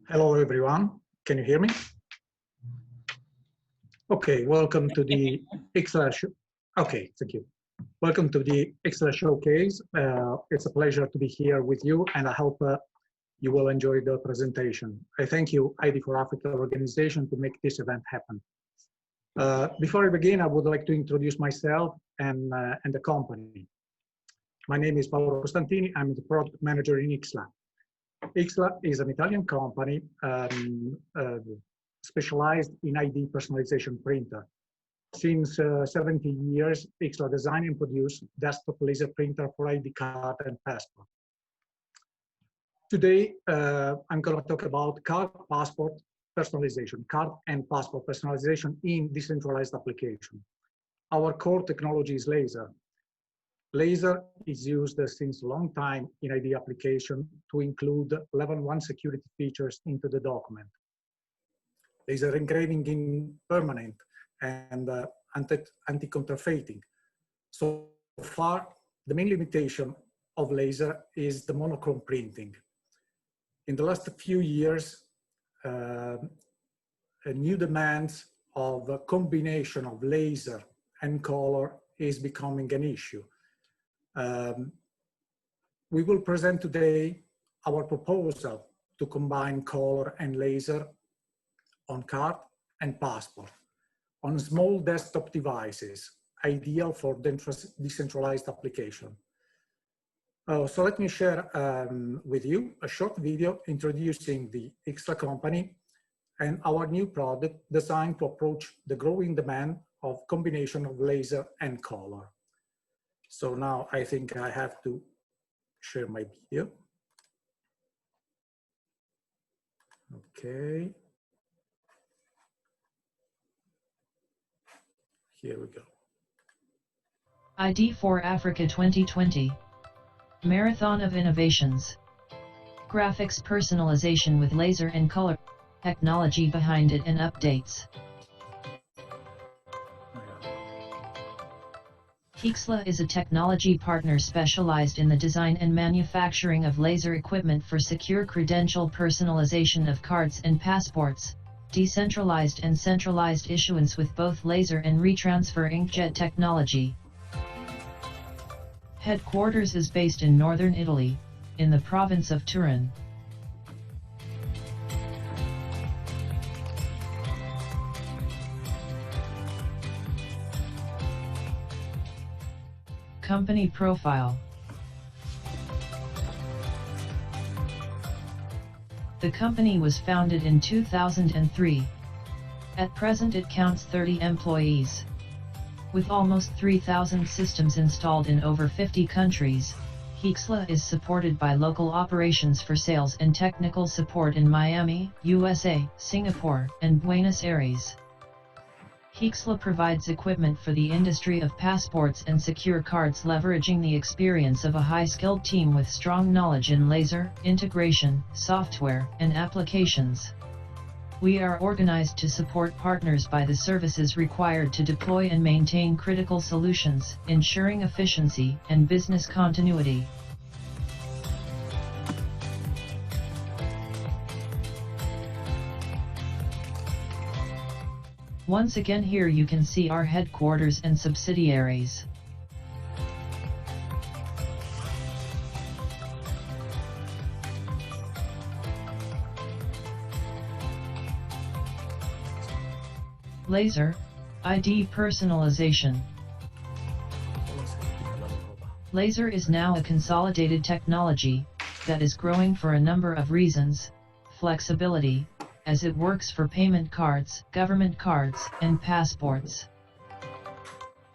Hello, everyone. Can you hear me? Okay, welcome to the IXLA show. Okay, thank you. Welcome to the IXLA showcase. It's a pleasure to be here with you, and I hope you will enjoy the presentation. I thank you, ID for Africa organization, to make this event happen. Before I begin, I would like to introduce myself and the company. My name is Paolo Costantini. I'm the product manager in IXLA. IXLA is an Italian company specialized in ID personalization printer. Since 70 years, IXLA design and produce desktop laser printer for ID card and passport. Today, I'm going to talk about card passport personalization, card and passport personalization in decentralized application. Our core technology is laser. Laser is used since a long time in ID application to include level 1 security features into the document. Laser engraving in permanent and anti-counterfeiting. So far, the main limitation of laser is the monochrome printing. In the last few years, a new demands of a combination of laser and color is becoming an issue. We will present today our proposal to combine color and laser on card and passport on small desktop devices, ideal for decentralized application. So let me share with you a short video introducing the IXLA company and our new product designed to approach the growing demand of combination of laser and color. So now I think I have to share my video. Okay. Here we go. ID for Africa 2020. Marathon of Innovations. Graphics personalization with laser and color. Technology behind it and updates. IXLA is a technology partner specialized in the design and manufacturing of laser equipment for secure credential personalization of cards and passports, decentralized and centralized issuance with both laser and retransfer inkjet technology. Headquarters is based in northern Italy, in the province of Turin. Company profile. The company was founded in 2003. At present it counts 30 employees. With almost 3,000 systems installed in over 50 countries, IXLA is supported by local operations for sales and technical support in Miami, USA, Singapore, and Buenos Aires. IXLA provides equipment for the industry of passports and secure cards, leveraging the experience of a high-skilled team with strong knowledge in laser, integration, software, and applications. We are organized to support partners by the services required to deploy and maintain critical solutions, ensuring efficiency and business continuity. Once again, here you can see our headquarters and subsidiaries. Laser, ID personalization. Laser is now a consolidated technology that is growing for a number of reasons. Flexibility, as it works for payment cards, government cards, and passports.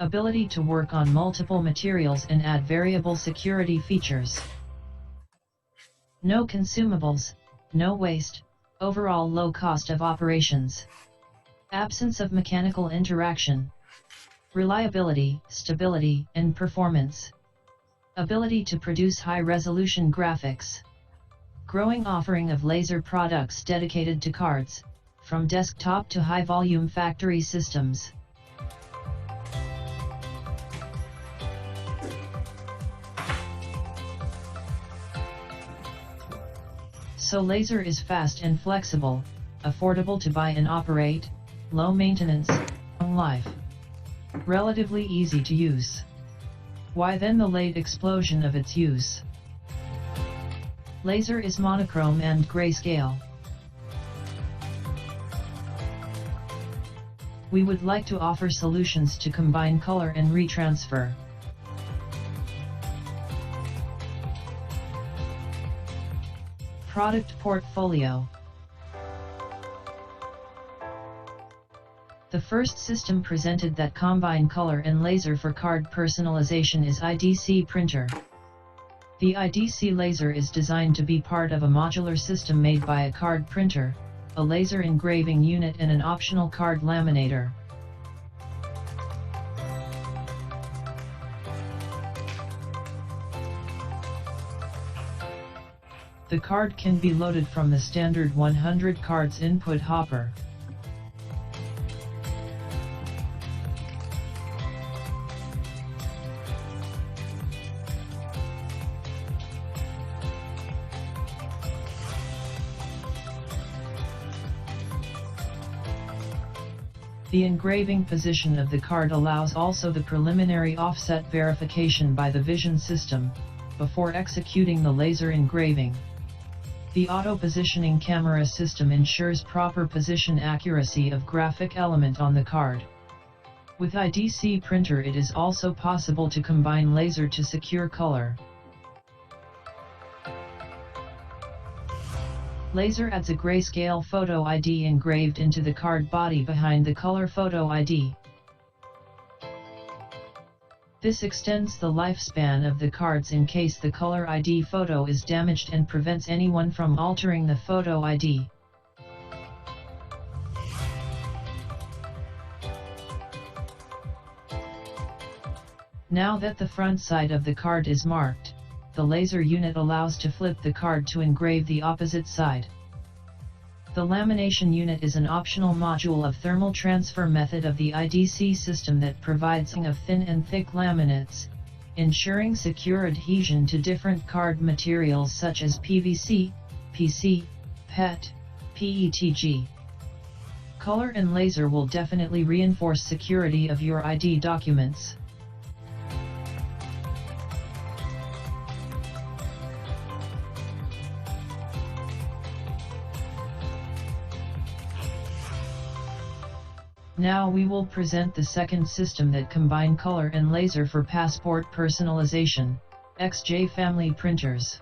Ability to work on multiple materials and add variable security features. No consumables, no waste, overall low cost of operations. Absence of mechanical interaction. Reliability, stability, and performance. Ability to produce high-resolution graphics. Growing offering of laser products dedicated to cards, from desktop to high-volume factory systems. So laser is fast and flexible, affordable to buy and operate, low maintenance, long life. Relatively easy to use. Why then the late explosion of its use? Laser is monochrome and grayscale. We would like to offer solutions to combine color and retransfer. Product portfolio. The first system presented that combine color and laser for card personalization is IDC printer. The IDC laser is designed to be part of a modular system made by a card printer, a laser engraving unit and an optional card laminator. The card can be loaded from the standard 100 cards input hopper. The engraving position of the card allows also the preliminary offset verification by the vision system, before executing the laser engraving. The auto-positioning camera system ensures proper position accuracy of graphic element on the card. With IDC printer it is also possible to combine laser to secure color. Laser adds a grayscale photo ID engraved into the card body behind the color photo ID. This extends the lifespan of the cards in case the color ID photo is damaged and prevents anyone from altering the photo ID. Now that the front side of the card is marked, the laser unit allows to flip the card to engrave the opposite side. The lamination unit is an optional module of thermal transfer method of the IDC system that provides of thin and thick laminates, ensuring secure adhesion to different card materials such as PVC, PC, PET, PETG. Color and laser will definitely reinforce security of your ID documents. Now we will present the second system that combine color and laser for passport personalization, XJ family printers.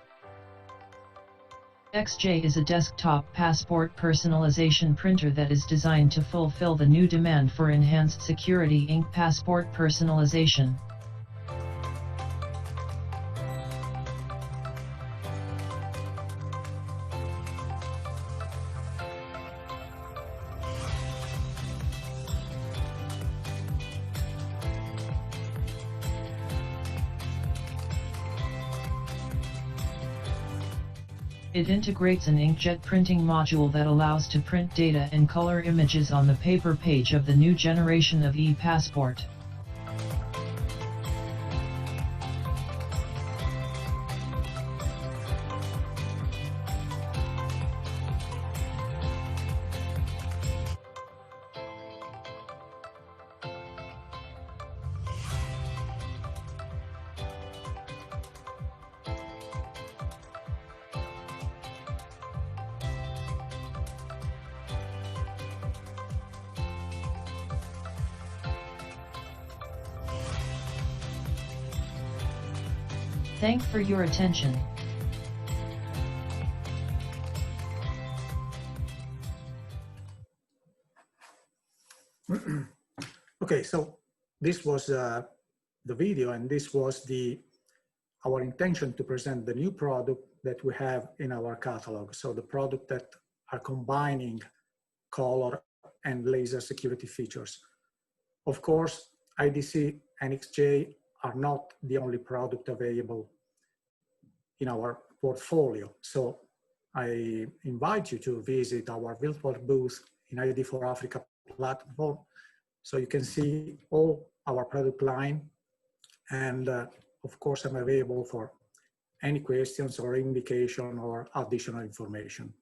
XJ is a desktop passport personalization printer that is designed to fulfill the new demand for enhanced security ink passport personalization. It integrates an inkjet printing module that allows to print data and color images on the paper page of the new generation of e-passport. Thank for your attention. Okay, so this was the video, and this was our intention to present the new product that we have in our catalog. So the product that are combining color and laser security features. Of course, IDC and XJ are not the only product available in our portfolio. So I invite you to visit our virtual booth in ID for Africa platform, so you can see all our product line. And of course, I'm available for any questions or indication or additional information.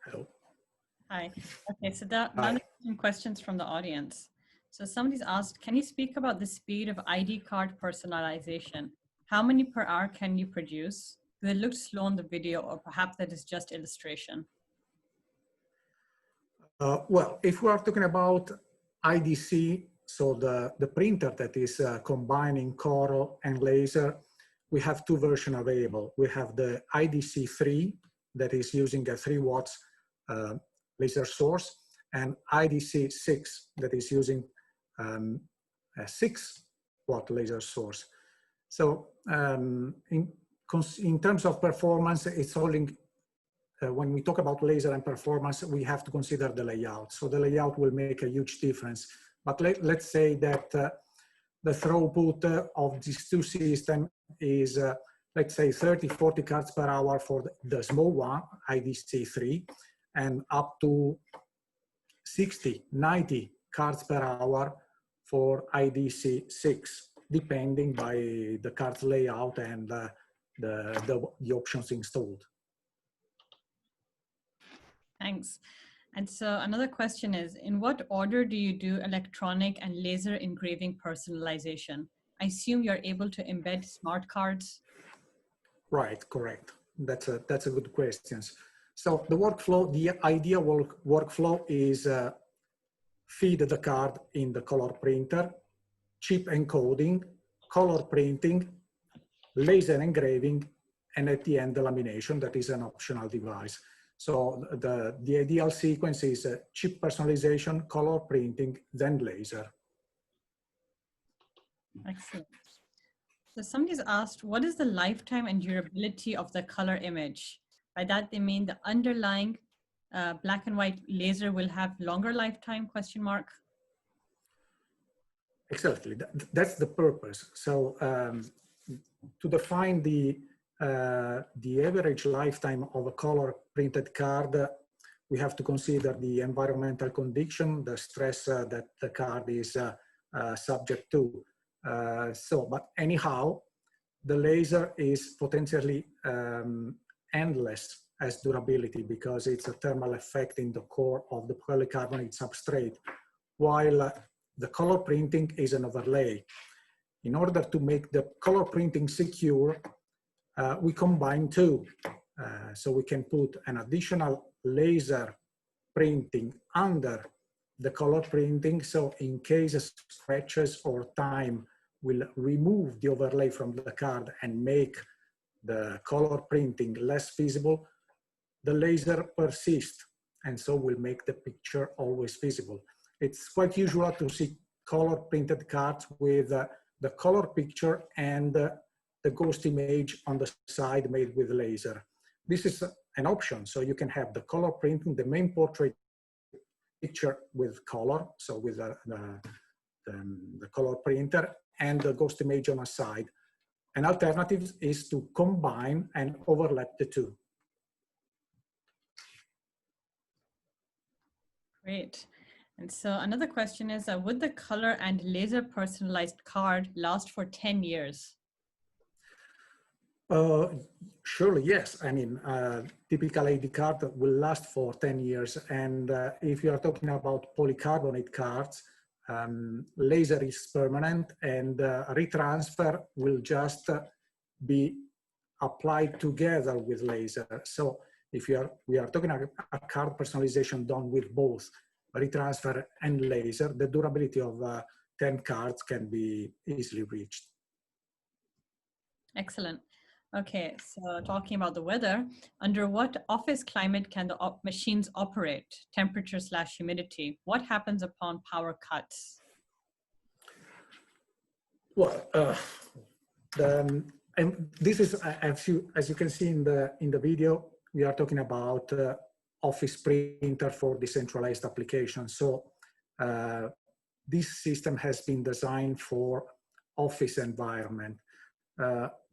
Hello. Hi. Okay, so now there's some questions from the audience. So somebody's asked, can you speak about the speed of ID card personalization? How many per hour can you produce? It looked slow in the video, or perhaps that is just illustration. Well, if we are talking about IDC, so the printer that is combining Coro and laser, we have two versions available. We have the IDC3 that is using a 3 watts laser source, and IDC6 that is using a 6 watt laser source. So in terms of performance, it's only when we talk about laser and performance, we have to consider the layout. So the layout will make a huge difference. But let's say that the throughput of these two systems is, let's say, 30, 40 cards per hour for the small one, IDC3, and up to 60, 90 cards per hour for IDC6, depending by the card's layout and the options installed. Thanks. And so another question is, in what order do you do electronic and laser engraving personalization? I assume you're able to embed smart cards. Right, correct. That's a good question. So the workflow, the ideal workflow is feed the card in the color printer, chip encoding, color printing, laser engraving, and at the end, the lamination. That is an optional device. So the ideal sequence is chip personalization, color printing, then laser. Excellent. So somebody's asked, what is the lifetime and durability of the color image? By that, they mean the underlying black and white laser will have longer lifetime, question mark? Exactly, that's the purpose. So to define the average lifetime of a color printed card, we have to consider the environmental condition, the stress that the card is subject to. But anyhow, the laser is potentially endless as durability because it's a thermal effect in the core of the polycarbonate substrate, while the color printing is an overlay. In order to make the color printing secure, we combine two. So we can put an additional laser printing under the color printing. So in case scratches or time will remove the overlay from the card and make the color printing less visible, the laser persists and so will make the picture always visible. It's quite usual to see color printed cards with the color picture and the ghost image on the side made with laser. This is an option, so you can have the color printing, the main portrait picture with color, so with the color printer, and the ghost image on the side. An alternative is to combine and overlap the two. Great. And so another question is, would the color and laser personalized card last for 10 years? Surely, yes. I mean, typical AD card will last for 10 years. And if you are talking about polycarbonate cards, laser is permanent and retransfer will just be applied together with laser. So if we are talking about a card personalization done with both retransfer and laser, the durability of 10 cards can be easily reached. Excellent. Okay, so talking about the weather, under what office climate can the machines operate? Temperature/humidity. What happens upon power cuts? Well, and this is, as you can see in the video, we are talking about office printer for decentralized applications. So this system has been designed for office environment.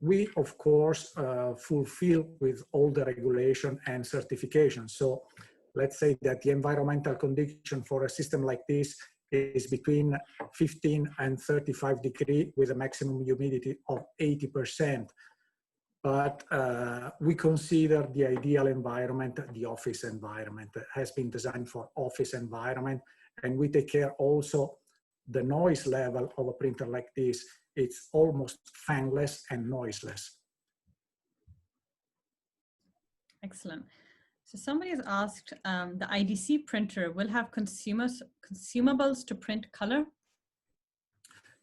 We, of course, fulfill with all the regulation and certification. So let's say that the environmental condition for a system like this is between 15 and 35 degrees with a maximum humidity of 80%. But we consider the ideal environment, the office environment, has been designed for office environment, and we take care also the noise level of a printer like this. It's almost fanless and noiseless. Excellent. So somebody has asked, the IDC printer will have consumables to print color?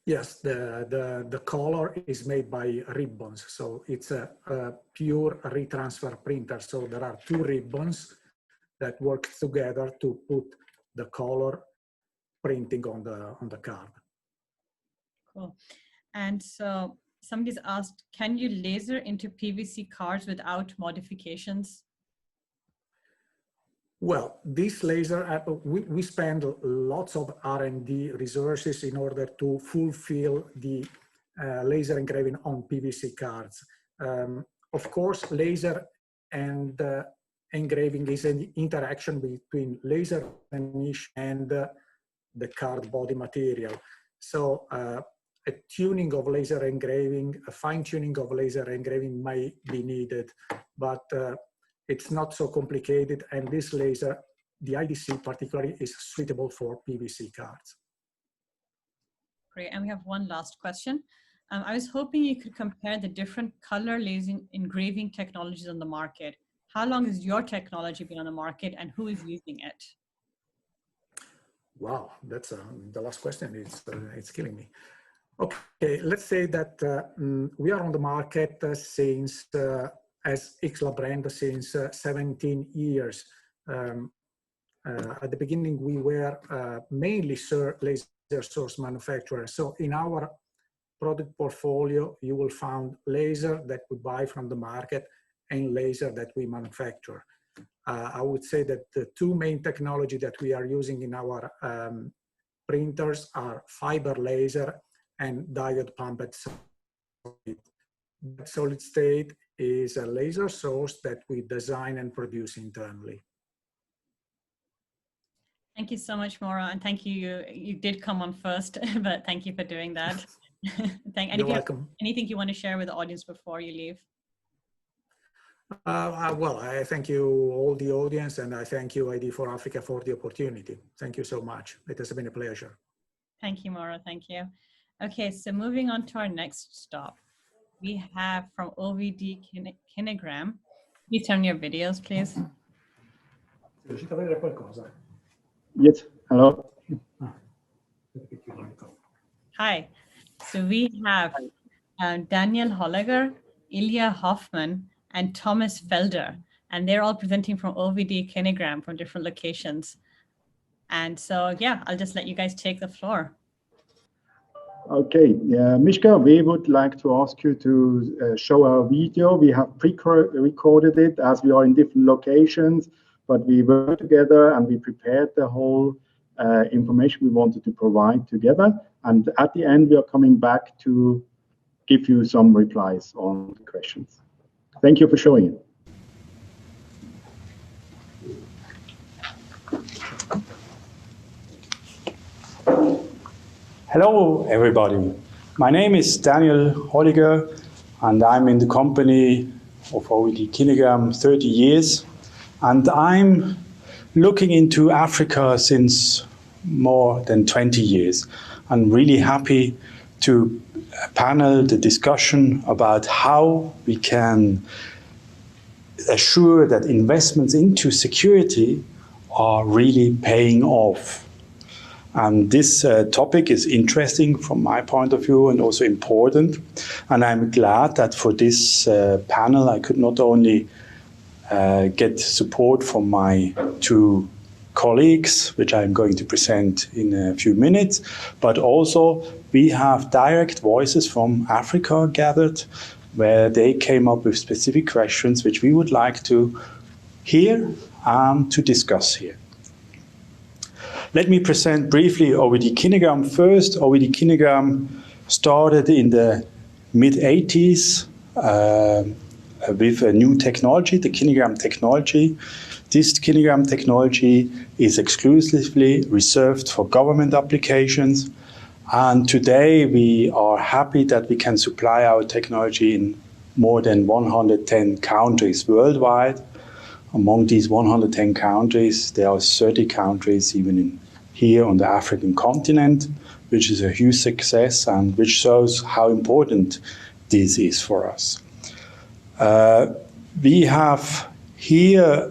Yes, the color is made by ribbons. So it's a pure retransfer printer. So there are two ribbons that work together to put the color printing on the card. Cool. And so somebody's asked, can you laser into PVC cards without modifications? Well, this laser, we spend lots of R&D resources in order to fulfill the laser engraving on PVC cards. Of course, laser and engraving is an interaction between laser finish and the card body material. So a tuning of laser engraving, a fine tuning of laser engraving may be needed, but it's not so complicated, and this laser, the IDC particularly, is suitable for PVC cards. Great, and we have one last question. I was hoping you could compare the different color laser engraving technologies on the market. How long has your technology been on the market, and who is using it? Wow, that's the last question. It's killing me. Okay, let's say that we are on the market since as IXLA brand since 17 years. At the beginning, we were mainly laser source manufacturer. So in our product portfolio, you will find laser that we buy from the market and laser that we manufacture. I would say that the two main technology that we are using in our printers are fiber laser and diode pumped solid state is a laser source that we design and produce internally. Thank you so much, Mauro, and thank you. You did come on first, but thank you for doing that. You're welcome. Anything you want to share with the audience before you leave? Well, I thank you all the audience, and I thank you ID for Africa for the opportunity. Thank you so much. It has been a pleasure. Thank you, Mauro. Thank you. Okay, so moving on to our next stop. We have from OVD Kinegram. Please turn your videos, please. Yes, hello. Hi. So we have Daniel Holliger, Ilya Hoffman, and Thomas Felder, and they're all presenting from OVD Kinegram from different locations. And so, yeah, I'll just let you guys take the floor. Okay, Mishka, we would like to ask you to show our video. We have pre-recorded it as we are in different locations, but we worked together and we prepared the whole information we wanted to provide together. And at the end, we are coming back to give you some replies on the questions. Thank you for showing it. Hello, everybody. My name is Daniel Holliger, and I'm in the company of OVD Kinegram 30 years. And I'm looking into Africa since more than 20 years. I'm really happy to panel the discussion about how we can assure that investments into security are really paying off. And this topic is interesting from my point of view and also important. And I'm glad that for this panel, I could not only get support from my two colleagues, which I'm going to present in a few minutes, but also we have direct voices from Africa gathered, where they came up with specific questions which we would like to hear and to discuss here. Let me present briefly OVD Kinegram first. OVD Kinegram started in the mid-80s with a new technology, the Kinegram technology. This Kinegram technology is exclusively reserved for government applications. And today we are happy that we can supply our technology in more than 110 countries worldwide. Among these 110 countries, there are 30 countries even here on the African continent, which is a huge success and which shows how important this is for us. We have here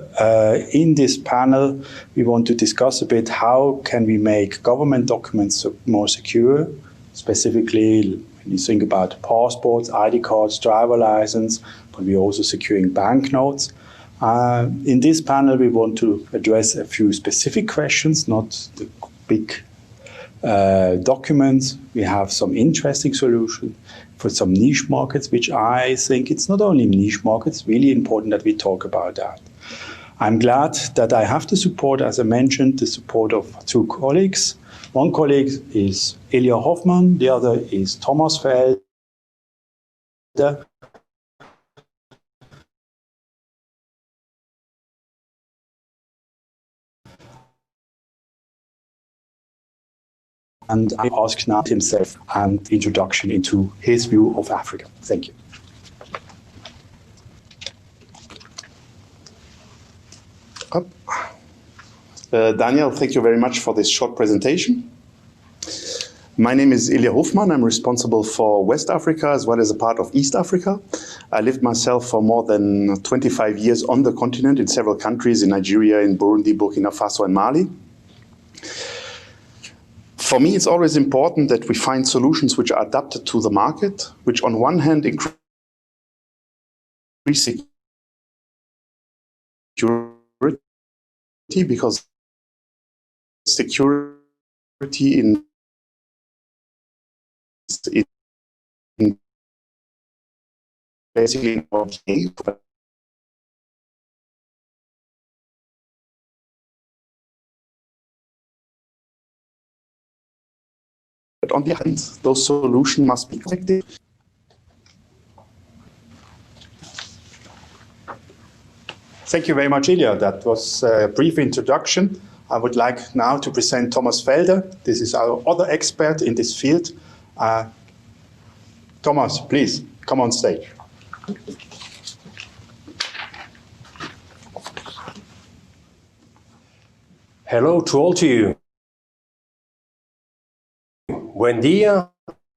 in this panel, we want to discuss a bit how can we make government documents more secure, specifically when you think about passports, ID cards, driver license, but we're also securing banknotes. In this panel, we want to address a few specific questions, not the big documents. We have some interesting solutions for some niche markets, which I think it's not only niche markets, really important that we talk about that. I'm glad that I have the support, as I mentioned, the support of two colleagues. One colleague is Ilya Hoffmann, the other is Thomas Felder. And I ask now himself an introduction into his view of Africa. Thank you. Daniel, thank you very much for this short presentation. My name is Ilya Hoffmann. I'm responsible for West Africa as well as a part of East Africa. I lived myself for more than 25 years on the continent in several countries, in Nigeria, in Burundi, Burkina Faso, and Mali. For me, it's always important that we find solutions which are adapted to the market, which on one hand increase security, because security in basically but on the other hand, those solutions must be effective. Thank you very much, Ilya. That was a brief introduction. I would like now to present Thomas Felder. This is our other expert in this field. Thomas, please come on stage. Hello to all to you. Buen dia,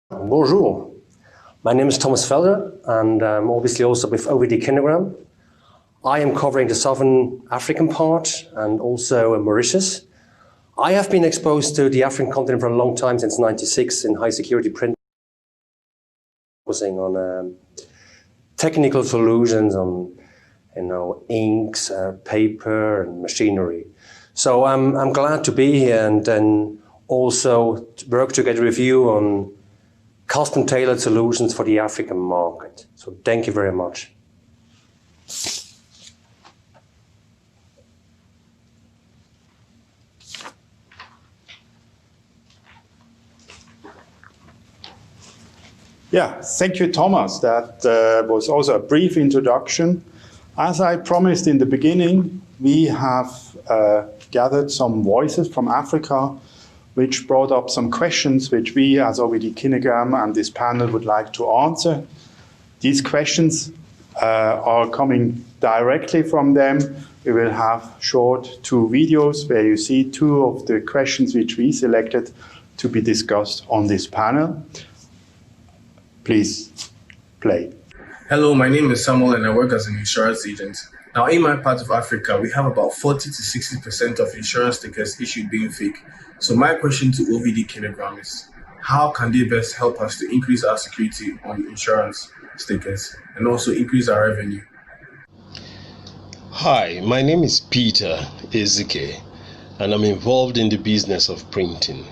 bonjour. My name is Thomas Felder, and I'm obviously also with OVD Kinegram. I am covering the Southern African part and also Mauritius. I have been exposed to the African continent for a long time, since '96, in high security print, focusing on technical solutions on, inks, paper, and machinery. So I'm glad to be here and then also work together with you on custom-tailored solutions for the African market. So thank you very much. Yeah, thank you, Thomas. That was also a brief introduction. As I promised in the beginning, we have gathered some voices from Africa, which brought up some questions which we as OVD Kinegram and this panel would like to answer. These questions are coming directly from them. We will have short 2 videos where you see 2 of the questions which we selected to be discussed on this panel. Please play. Hello, my name is Samuel and I work as an insurance agent. Now, in my part of Africa, we have about 40 to 60% of insurance stickers issued being fake. So my question to OVD Kinegram is, how can they best help us to increase our security on insurance stickers and also increase our revenue? Hi, my name is Peter Ezike, and I'm involved in the business of printing.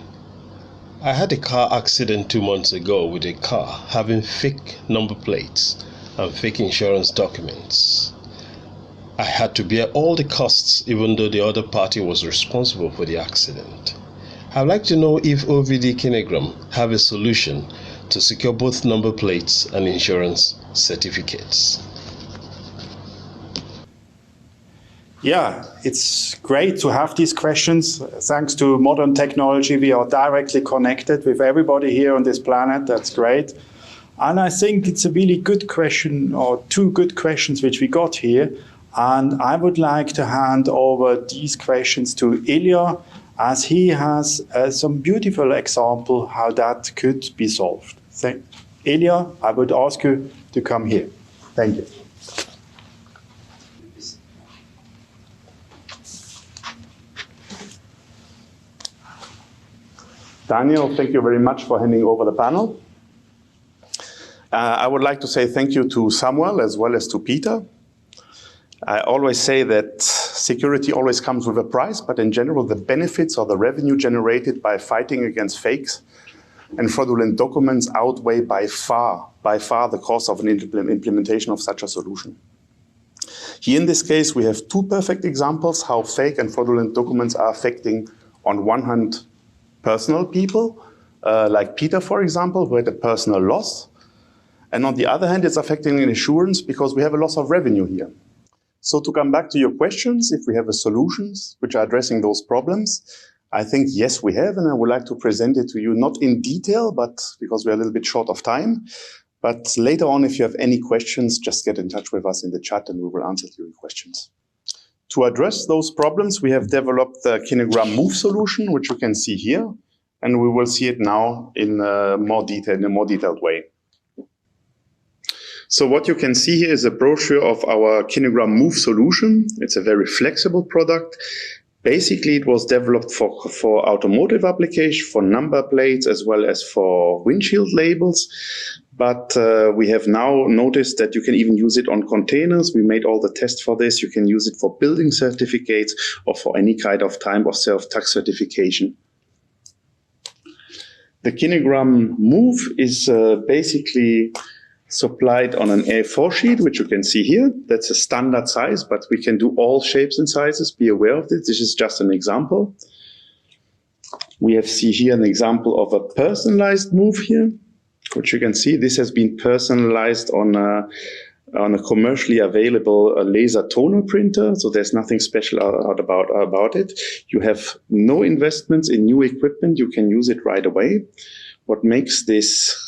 I had a car accident 2 months ago with a car having fake number plates and fake insurance documents. I had to bear all the costs even though the other party was responsible for the accident. I'd like to know if OVD Kinegram have a solution to secure both number plates and insurance certificates. Yeah, it's great to have these questions. Thanks to modern technology, we are directly connected with everybody here on this planet. That's great. And I think it's a really good question, or two good questions which we got here. And I would like to hand over these questions to Ilya, as he has some beautiful example how that could be solved. Ilya, I would ask you to come here. Thank you. Daniel, thank you very much for handing over the panel. I would like to say thank you to Samuel as well as to Peter. I always say that security always comes with a price, but in general, the benefits or the revenue generated by fighting against fakes and fraudulent documents outweigh by far the cost of an implementation of such a solution. Here in this case, we have two perfect examples how fake and fraudulent documents are affecting, on one hand, personal people, like Peter, for example, who had a personal loss. And on the other hand, it's affecting an insurance because we have a loss of revenue here. So to come back to your questions, if we have solutions which are addressing those problems, I think, yes, we have, and I would like to present it to you, not in detail, but because we're a little bit short of time. But later on, if you have any questions, just get in touch with us in the chat and we will answer your questions. To address those problems, we have developed the Kinegram Move solution, which you can see here, and we will see it now in a more detailed way. So what you can see here is a brochure of our Kinegram Move solution. It's a very flexible product. Basically, it was developed for automotive application, for number plates, as well as for windshield labels. But we have now noticed that you can even use it on containers. We made all the tests for this. You can use it for building certificates or for any kind of time of self-tax certification. The Kinegram Move is basically supplied on an A4 sheet, which you can see here. That's a standard size, but we can do all shapes and sizes. Be aware of this. This is just an example. We have here an example of a personalized move here, which you can see. This has been personalized on a commercially available laser toner printer. So there's nothing special about it. You have no investments in new equipment. You can use it right away. What makes this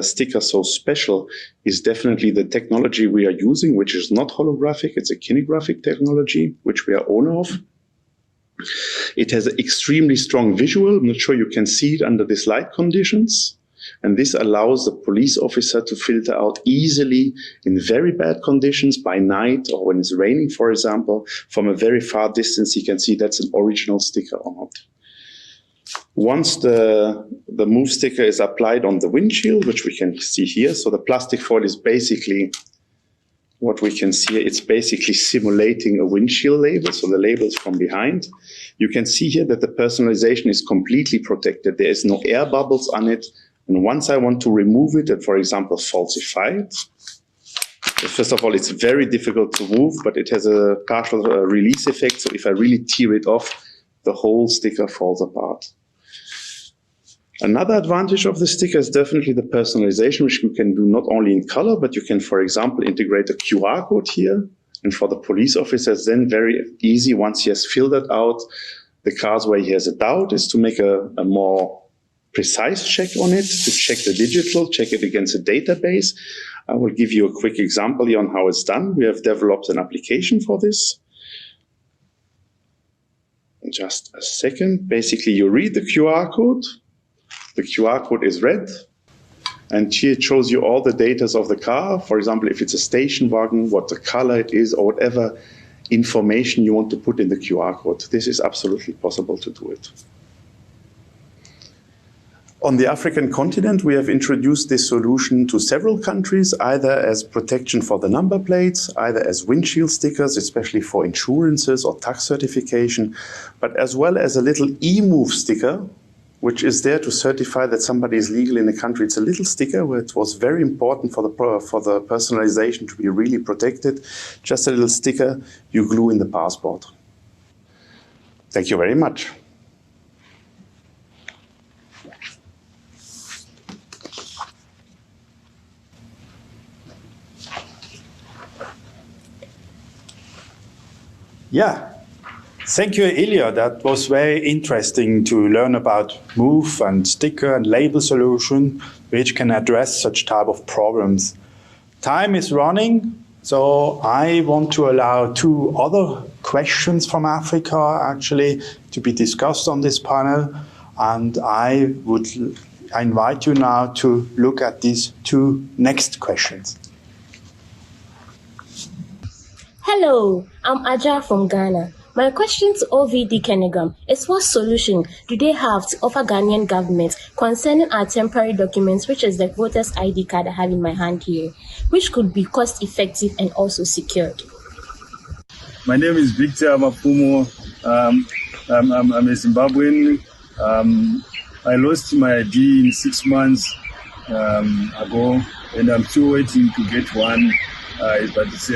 sticker so special is definitely the technology we are using, which is not holographic. It's a kinographic technology, which we are owner of. It has an extremely strong visual. I'm not sure you can see it under these light conditions. And this allows the police officer to filter out easily in very bad conditions by night or when it's raining, for example. From a very far distance, you can see that's an original sticker or not. Once the Move sticker is applied on the windshield, which we can see here, so the plastic foil is basically what we can see. It's basically simulating a windshield label, so the label is from behind. You can see here that the personalization is completely protected. There is no air bubbles on it. And once I want to remove it and, for example, falsify it, first of all, it's very difficult to move, but it has a partial release effect. So if I really tear it off, the whole sticker falls apart. Another advantage of the sticker is definitely the personalization, which you can do not only in color, but you can, for example, integrate a QR code here. And for the police officers, then very easy, once he has filled that out, the cars where he has a doubt is to make a more precise check on it, to check the digital, check it against a database. I will give you a quick example here on how it's done. We have developed an application for this. Just a second. Basically, you read the QR code. The QR code is read. And here it shows you all the data of the car. For example, if it's a station wagon, what the color it is, or whatever information you want to put in the QR code. This is absolutely possible to do it. On the African continent, we have introduced this solution to several countries, either as protection for the number plates, either as windshield stickers, especially for insurances or tax certification, but as well as a little e-move sticker, which is there to certify that somebody is legal in a country. It's a little sticker where it was very important for the personalization to be really protected. Just a little sticker you glue in the passport. Thank you very much. Yeah, thank you, Ilya. That was very interesting to learn about move and sticker and label solution, which can address such type of problems. Time is running, so I want to allow 2 other questions from Africa actually to be discussed on this panel, and I invite you now to look at these 2 next questions. Hello, I'm Aja from Ghana. My question to OVD Kinegram is, what solution do they have to offer Ghanaian government concerning our temporary documents, which is the voter's ID card I have in my hand here, which could be cost effective and also secured? My name is Victor Mapumo. I'm a Zimbabwean. I lost my ID in 6 months ago, and I'm still waiting to get one, but it's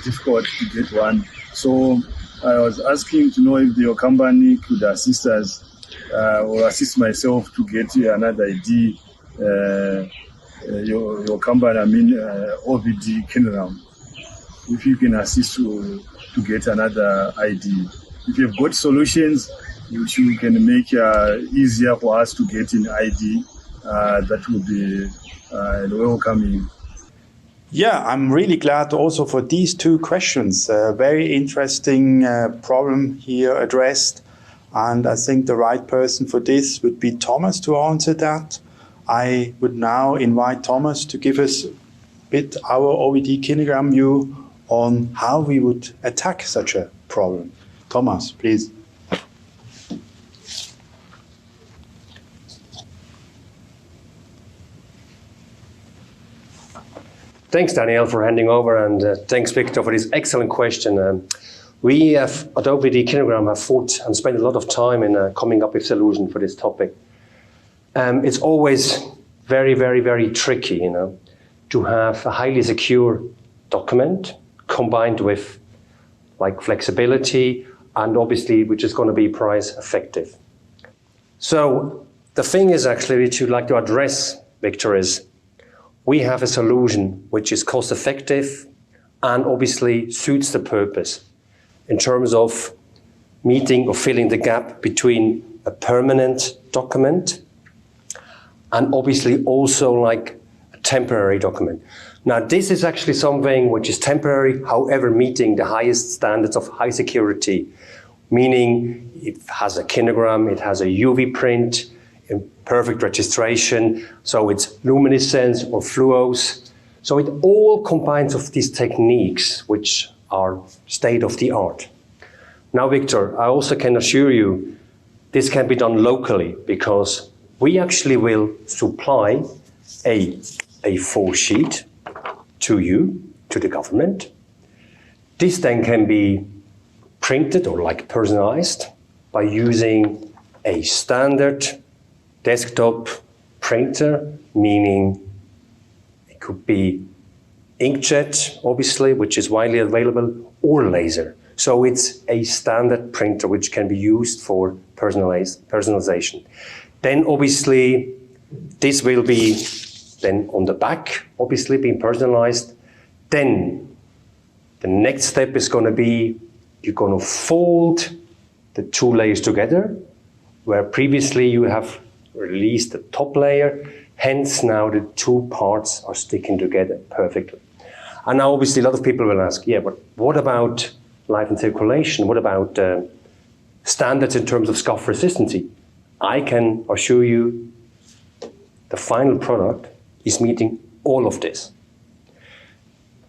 difficult to get one. So I was asking to know if your company could assist us or assist myself to get another ID. Your company, I mean OVD Kinegram. If you can assist to get another ID. If you've got solutions which you can make easier for us to get an ID, that would be welcoming. Yeah, I'm really glad also for these 2 questions. Very interesting problem here addressed. And I think the right person for this would be Thomas to answer that. I would now invite Thomas to give us a bit our OVD Kinegram view on how we would attack such a problem. Thomas, please. Thanks, Daniel, for handing over, and thanks, Victor, for this excellent question. We have, at OVD Kinegram, have thought and spent a lot of time in coming up with a solution for this topic. It's always very, very, very tricky, to have a highly secure document combined with flexibility and obviously which is going to be price effective. So the thing is actually which you'd like to address, Victor, is we have a solution which is cost effective and obviously suits the purpose in terms of meeting or filling the gap between a permanent document and obviously also a temporary document. Now, this is actually something which is temporary, however, meeting the highest standards of high security, meaning it has a kinegram, it has a UV print, perfect registration, so it's luminescence or fluos. So it all combines of these techniques which are state of the art. Now, Victor, I also can assure you this can be done locally because we actually will supply a full sheet to you, to the government. This then can be printed or personalized by using a standard desktop printer, meaning it could be inkjet, obviously, which is widely available, or laser. So it's a standard printer which can be used for personalization. Then obviously this will be then on the back, obviously being personalized. Then the next step is going to be you're going to fold the 2 layers together, where previously you have released the top layer, hence now the 2 parts are sticking together perfectly. And now obviously a lot of people will ask, yeah, but what about life and circulation? What about standards in terms of scuff resistancy? I can assure you the final product is meeting all of this.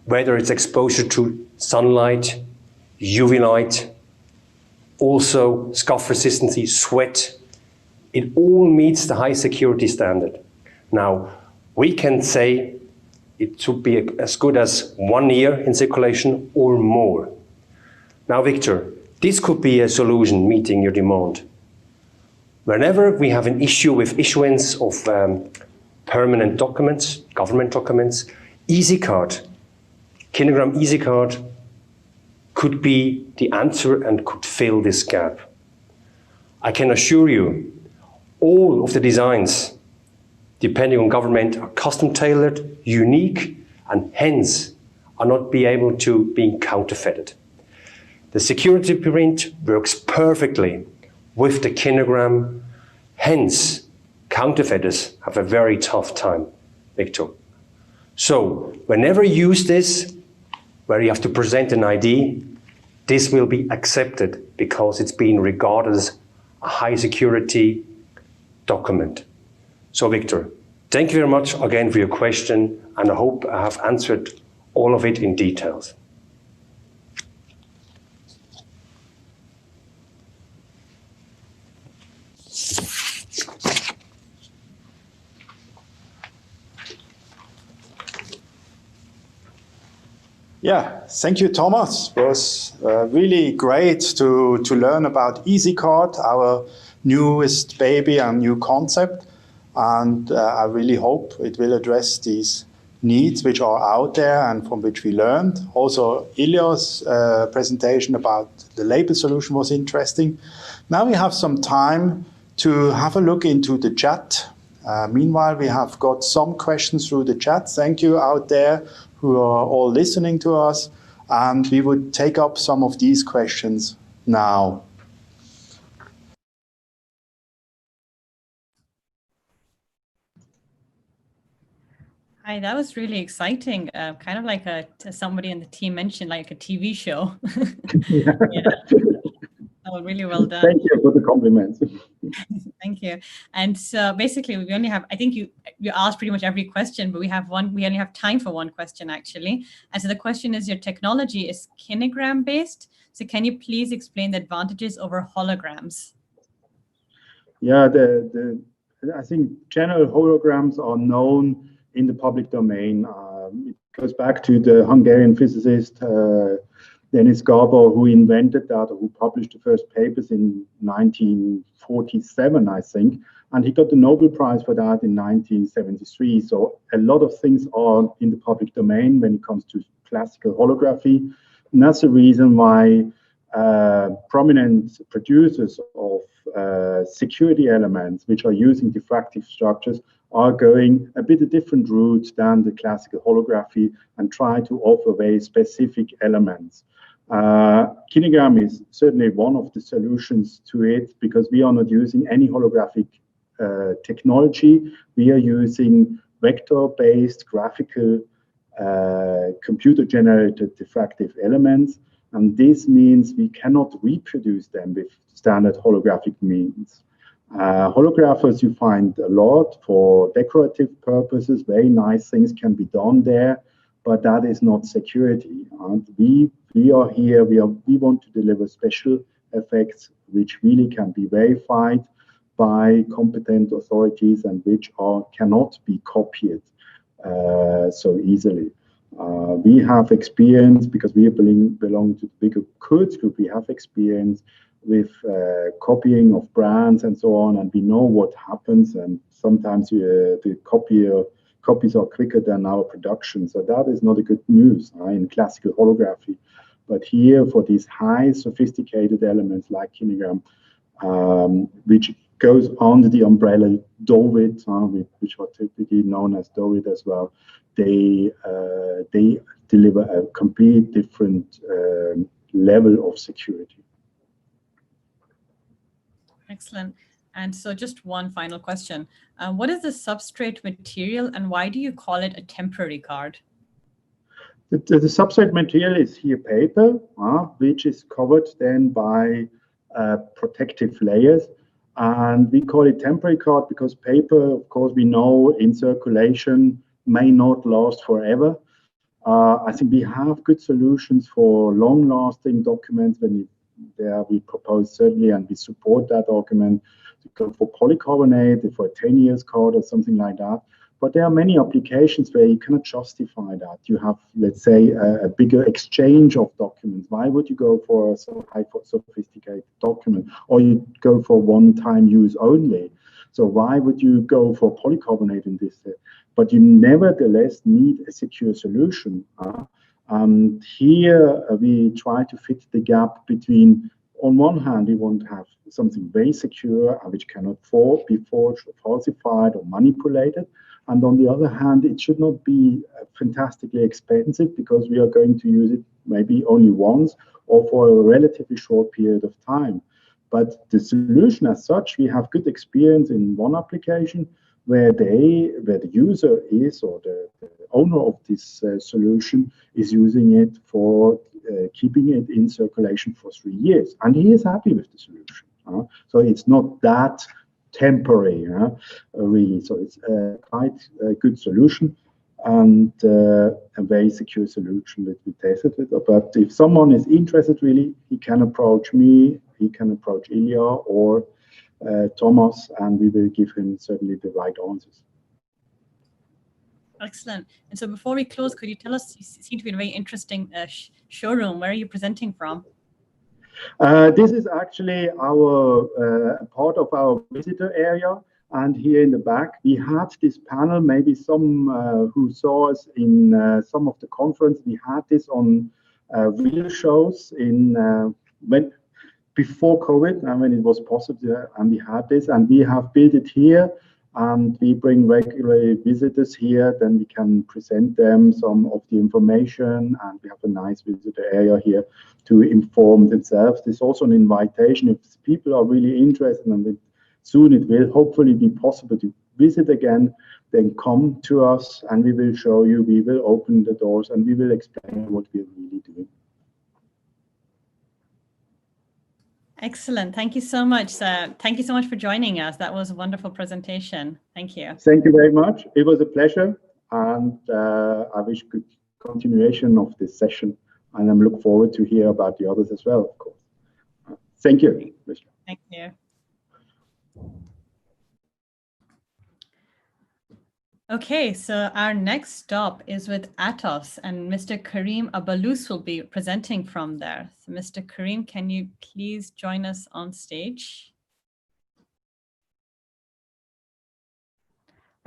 Whether it's exposure to sunlight, UV light, also scuff resistancy, sweat, it all meets the high security standard. Now, we can say it should be as good as 1 year in circulation or more. Now, Victor, this could be a solution meeting your demand. Whenever we have an issue with issuance of permanent documents, government documents, EasyCard, Kinegram EasyCard could be the answer and could fill this gap. I can assure you, all of the designs, depending on government, are custom tailored, unique, and hence are not be able to be counterfeited. The security print works perfectly with the Kinegram, hence counterfeiters have a very tough time, Victor. So whenever you use this, where you have to present an ID, this will be accepted because it's being regarded as a high security document. So Victor, thank you very much again for your question, and I hope I have answered all of it in details. Yeah, thank you, Thomas. It was really great to learn about EasyCard, our newest baby and new concept. And I really hope it will address these needs which are out there and from which we learned. Also, Ilya's presentation about the label solution was interesting. Now we have some time to have a look into the chat. Meanwhile, we have got some questions through the chat. Thank you out there who are all listening to us. And we would take up some of these questions now. Hi, that was really exciting. Kind of like somebody in the team mentioned, like a TV show. Yeah. Oh, really well done. Thank you for the compliments. Thank you. And so basically, we only have, I think you asked pretty much every question, but we only have time for one question actually. And so the question is, your technology is Kinegram based. So can you please explain the advantages over holograms? Yeah, I think general holograms are known in the public domain. It goes back to the Hungarian physicist Dennis Gabor, who invented that, or who published the first papers in 1947, I think, and he got the Nobel Prize for that in 1973. So a lot of things are in the public domain when it comes to classical holography, and that's the reason why prominent producers of security elements which are using diffractive structures are going a bit a different route than the classical holography and try to offer very specific elements. Kinegram is certainly one of the solutions to it, because we are not using any holographic technology. We are using vector-based graphical computer-generated diffractive elements, and this means we cannot reproduce them with standard holographic means. Holographers you find a lot for decorative purposes. Very nice things can be done there, but that is not security. And we are here, we want to deliver special effects which really can be verified by competent authorities and which cannot be copied so easily. We have experience, because we belong to the bigger Kurz group, we have experience with copying of brands and so on, and we know what happens, and sometimes the copies are quicker than our production. So that is not a good news in classical holography. But here, for these high sophisticated elements like Kinegram, which goes under the umbrella DOVIT, which are typically known as DOVIT as well, they deliver a complete different level of security. Excellent. And so just one final question. What is the substrate material, and why do you call it a temporary card? The substrate material is here paper, which is covered then by protective layers. And we call it temporary card because paper, of course, we know in circulation may not last forever. I think we have good solutions for long-lasting documents. We propose certainly, and we support that argument, to go for polycarbonate, for a 10 years card or something like that. But there are many applications where you cannot justify that. You have, let's say, a bigger exchange of documents. Why would you go for a so high sophisticated document, or you go for one-time use only? So why would you go for polycarbonate in this? But you nevertheless need a secure solution. And here we try to fit the gap between, on one hand, we want to have something very secure, which cannot be forged or falsified or manipulated. And on the other hand, it should not be fantastically expensive because we are going to use it maybe only once or for a relatively short period of time. But the solution as such, we have good experience in one application where the user is, or the owner of this solution is using it for keeping it in circulation for 3 years. And he is happy with the solution. So it's not that temporary, really. So it's quite a good solution and a very secure solution that we tested with. But if someone is interested, really, he can approach me, he can approach Ilya or Thomas, and we will give him certainly the right answers. Excellent. And so before we close, could you tell us, you seem to be in a very interesting showroom. Where are you presenting from? This is actually our part of our visitor area, and here in the back we had this panel. Maybe some who saw us in some of the conference, we had this on real shows in before COVID, when it was possible, and we had this, and we have built it here, and we bring regular visitors here. Then we can present them some of the information, and we have a nice visitor area here to inform themselves. There's also an invitation if people are really interested, and soon it will hopefully be possible to visit again. Then come to us, and we will show you. We will open the doors, and we will explain what we're really doing. Excellent. Thank you so much. Thank you so much for joining us. That was a wonderful presentation. Thank you. Thank you very much. It was a pleasure, and I wish good continuation of this session, and I'm looking forward to hear about the others as well, of course. Thank you. Thank you. Okay, so our next stop is with Atos, and Mr. Karim Abalous will be presenting from there. So Mr. Karim, can you please join us on stage?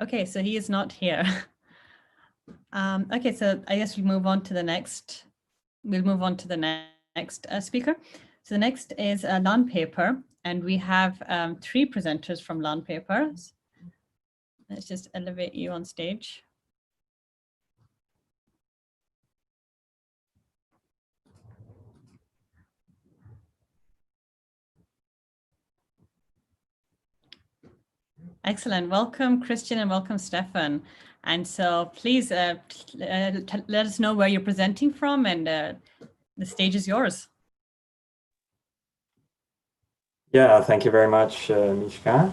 Okay, so he is not here. Okay, so I guess we'll move on to the next. We'll move on to the next speaker. So the next is Lahnpaper, and we have 3 presenters from Lahnpaper. Let's just elevate you on stage. Excellent. Welcome, Christian, and welcome, Stefan. And so please let us know where you're presenting from, and the stage is yours. Yeah, thank you very much, Mishka.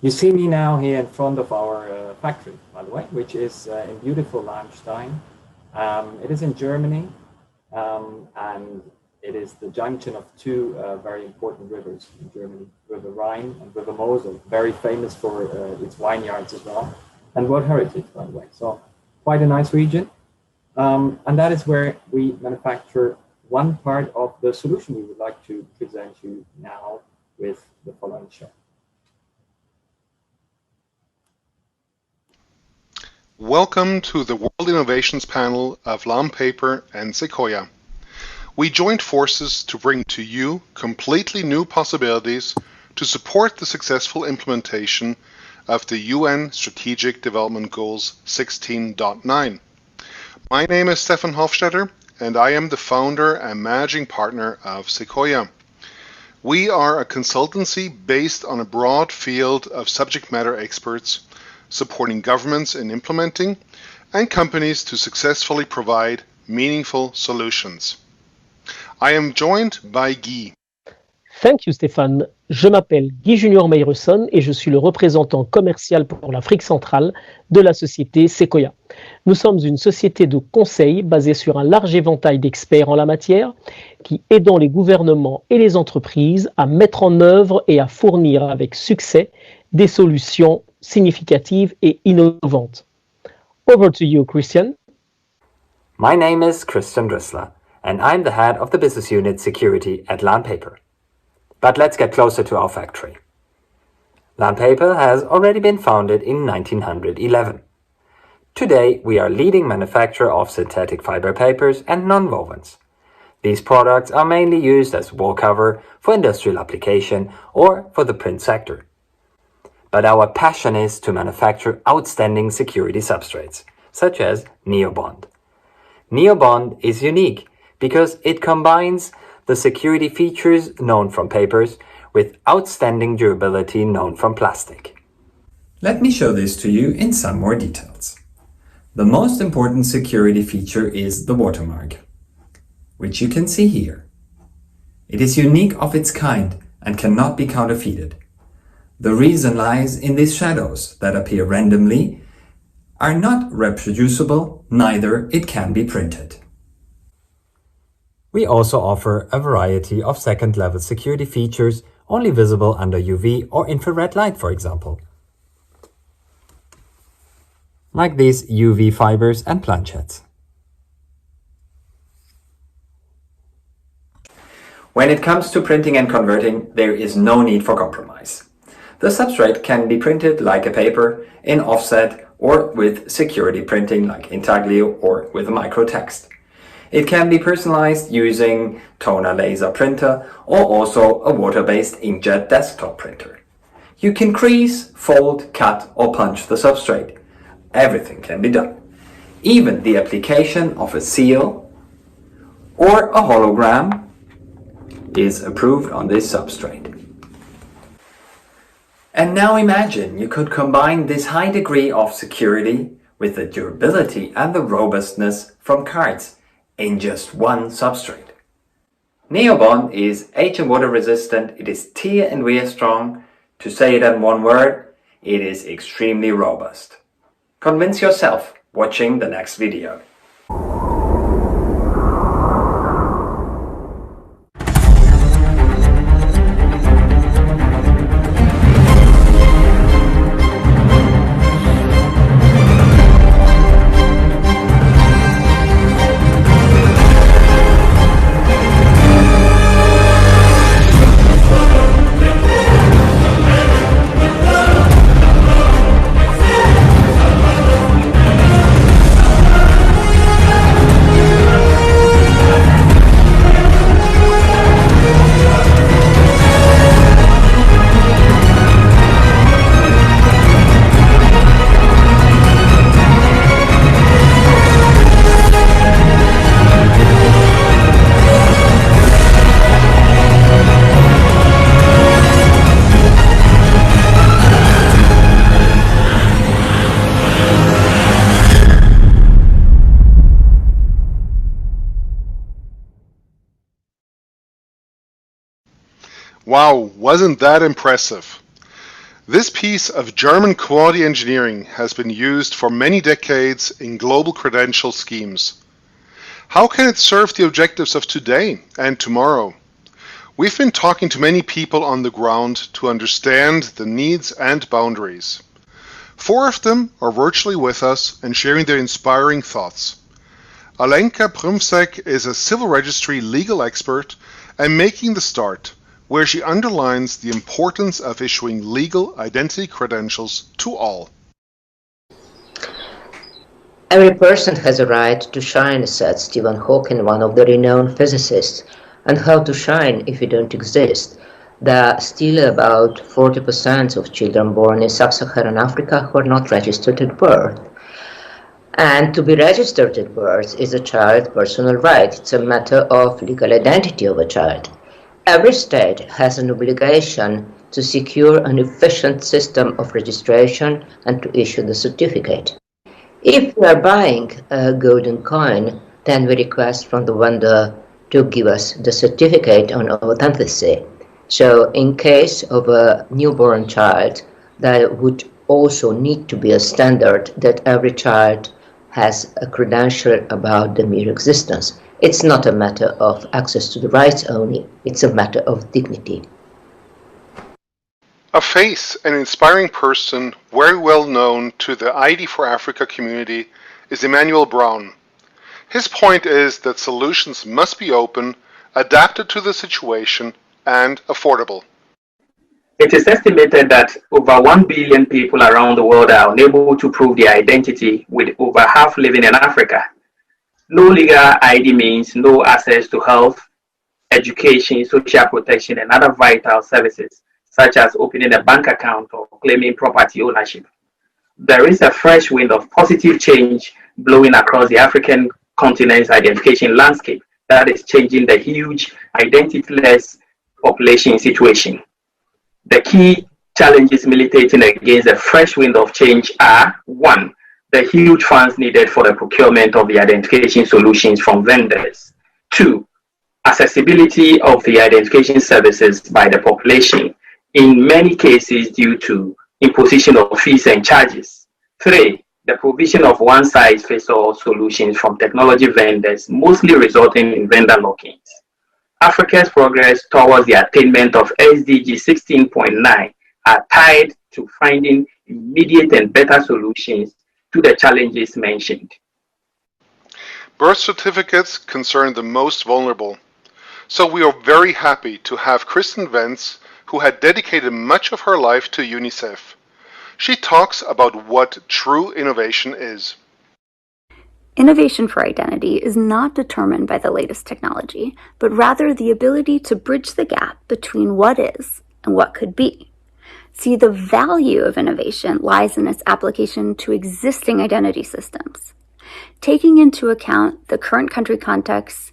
You see me now here in front of our factory, by the way, which is in beautiful Lahnstein. It is in Germany, and it is the junction of 2 very important rivers in Germany, River Rhine and River Mosel, very famous for its vineyards as well, and World Heritage, by the way. So quite a nice region. And that is where we manufacture one part of the solution we would like to present you now with the following show. Welcome to the World Innovations panel of Lahnpaper and Sequoia. We joined forces to bring to you completely new possibilities to support the successful implementation of the UN Strategic Development Goals 16.9. My name is Stefan Hofstetter, and I am the founder and managing partner of Sequoia. We are a consultancy based on a broad field of subject matter experts supporting governments in implementing and companies to successfully provide meaningful solutions. I am joined by Guy. Thank you, Stéphane. Je m'appelle Guy Junior Meyerson et je suis le représentant commercial pour l'Afrique centrale de la société Sequoia. Nous sommes une société de conseil basée sur un large éventail d'experts en la matière qui aident les gouvernements et les entreprises à mettre en œuvre et à fournir avec succès des solutions significatives et innovantes. Over to you, Christian. My name is Christian Drissler, and I'm the head of the business unit security at Lahnpaper. But let's get closer to our factory. Lahnpaper has already been founded in 1911. Today, we are a leading manufacturer of synthetic fiber papers and nonwovens. These products are mainly used as wall cover for industrial application or for the print sector. but our passion is to manufacture outstanding security substrates, such as NeoBond. NeoBond is unique because it combines the security features known from papers with outstanding durability known from plastic. Let me show this to you in some more details. The most important security feature is the watermark, which you can see here. It is unique of its kind and cannot be counterfeited. The reason lies in these shadows that appear randomly, are not reproducible, neither it can be printed. We also offer a variety of second-level security features only visible under UV or infrared light, for example, like these UV fibers and planchets. When it comes to printing and converting, there is no need for compromise. The substrate can be printed like a paper, in offset, or with security printing like intaglio or with a microtext. It can be personalized using toner laser printer or also a water-based inkjet desktop printer. You can crease, fold, cut or punch the substrate. Everything can be done. Even the application of a seal or a hologram is approved on this substrate. And now imagine you could combine this high degree of security with the durability and the robustness from cards in just one substrate. NeoBond is H and water resistant, it is tear and wear strong. To say it in one word, it is extremely robust. Convince yourself watching the next video. Wow, wasn't that impressive? This piece of German quality engineering has been used for many decades in global credential schemes. How can it serve the objectives of today and tomorrow? We've been talking to many people on the ground to understand the needs and boundaries. 4 of them are virtually with us and sharing their inspiring thoughts. Alenka Prumsek is a civil registry legal expert and making the start, where she underlines the importance of issuing legal identity credentials to all. Every person has a right to shine, said Stephen Hawking, one of the renowned physicists. And how to shine if you don't exist? There are still about 40% of children born in sub-Saharan Africa who are not registered at birth. And to be registered at birth is a child's personal right. It's a matter of legal identity of a child. Every state has an obligation to secure an efficient system of registration and to issue the certificate. If we are buying a golden coin, then we request from the vendor to give us the certificate on authenticity. So in case of a newborn child, there would also need to be a standard that every child has a credential about the mere existence. It's not a matter of access to the rights only, it's a matter of dignity. A face, an inspiring person, very well known to the ID for Africa community is Emmanuel Brown. His point is that solutions must be open, adapted to the situation, and affordable. It is estimated that over 1 billion people around the world are unable to prove their identity, with over half living in Africa. No legal ID means no access to health, education, social protection, and other vital services such as opening a bank account or claiming property ownership. There is a fresh wind of positive change blowing across the African continent's identification landscape that is changing the huge identityless population situation. The key challenges militating against a fresh wind of change are: one, the huge funds needed for the procurement of the identification solutions from vendors; two, accessibility of the identification services by the population, in many cases due to imposition of fees and charges; three, the provision of one-size-fits-all solutions from technology vendors, mostly resulting in vendor lock-ins. Africa's progress towards the attainment of SDG 16.9 are tied to finding immediate and better solutions to the challenges mentioned. Birth certificates concern the most vulnerable. So we are very happy to have Kristen Vance, who had dedicated much of her life to UNICEF. She talks about what true innovation is. Innovation for identity is not determined by the latest technology, but rather the ability to bridge the gap between what is and what could be. See, the value of innovation lies in its application to existing identity systems, taking into account the current country context,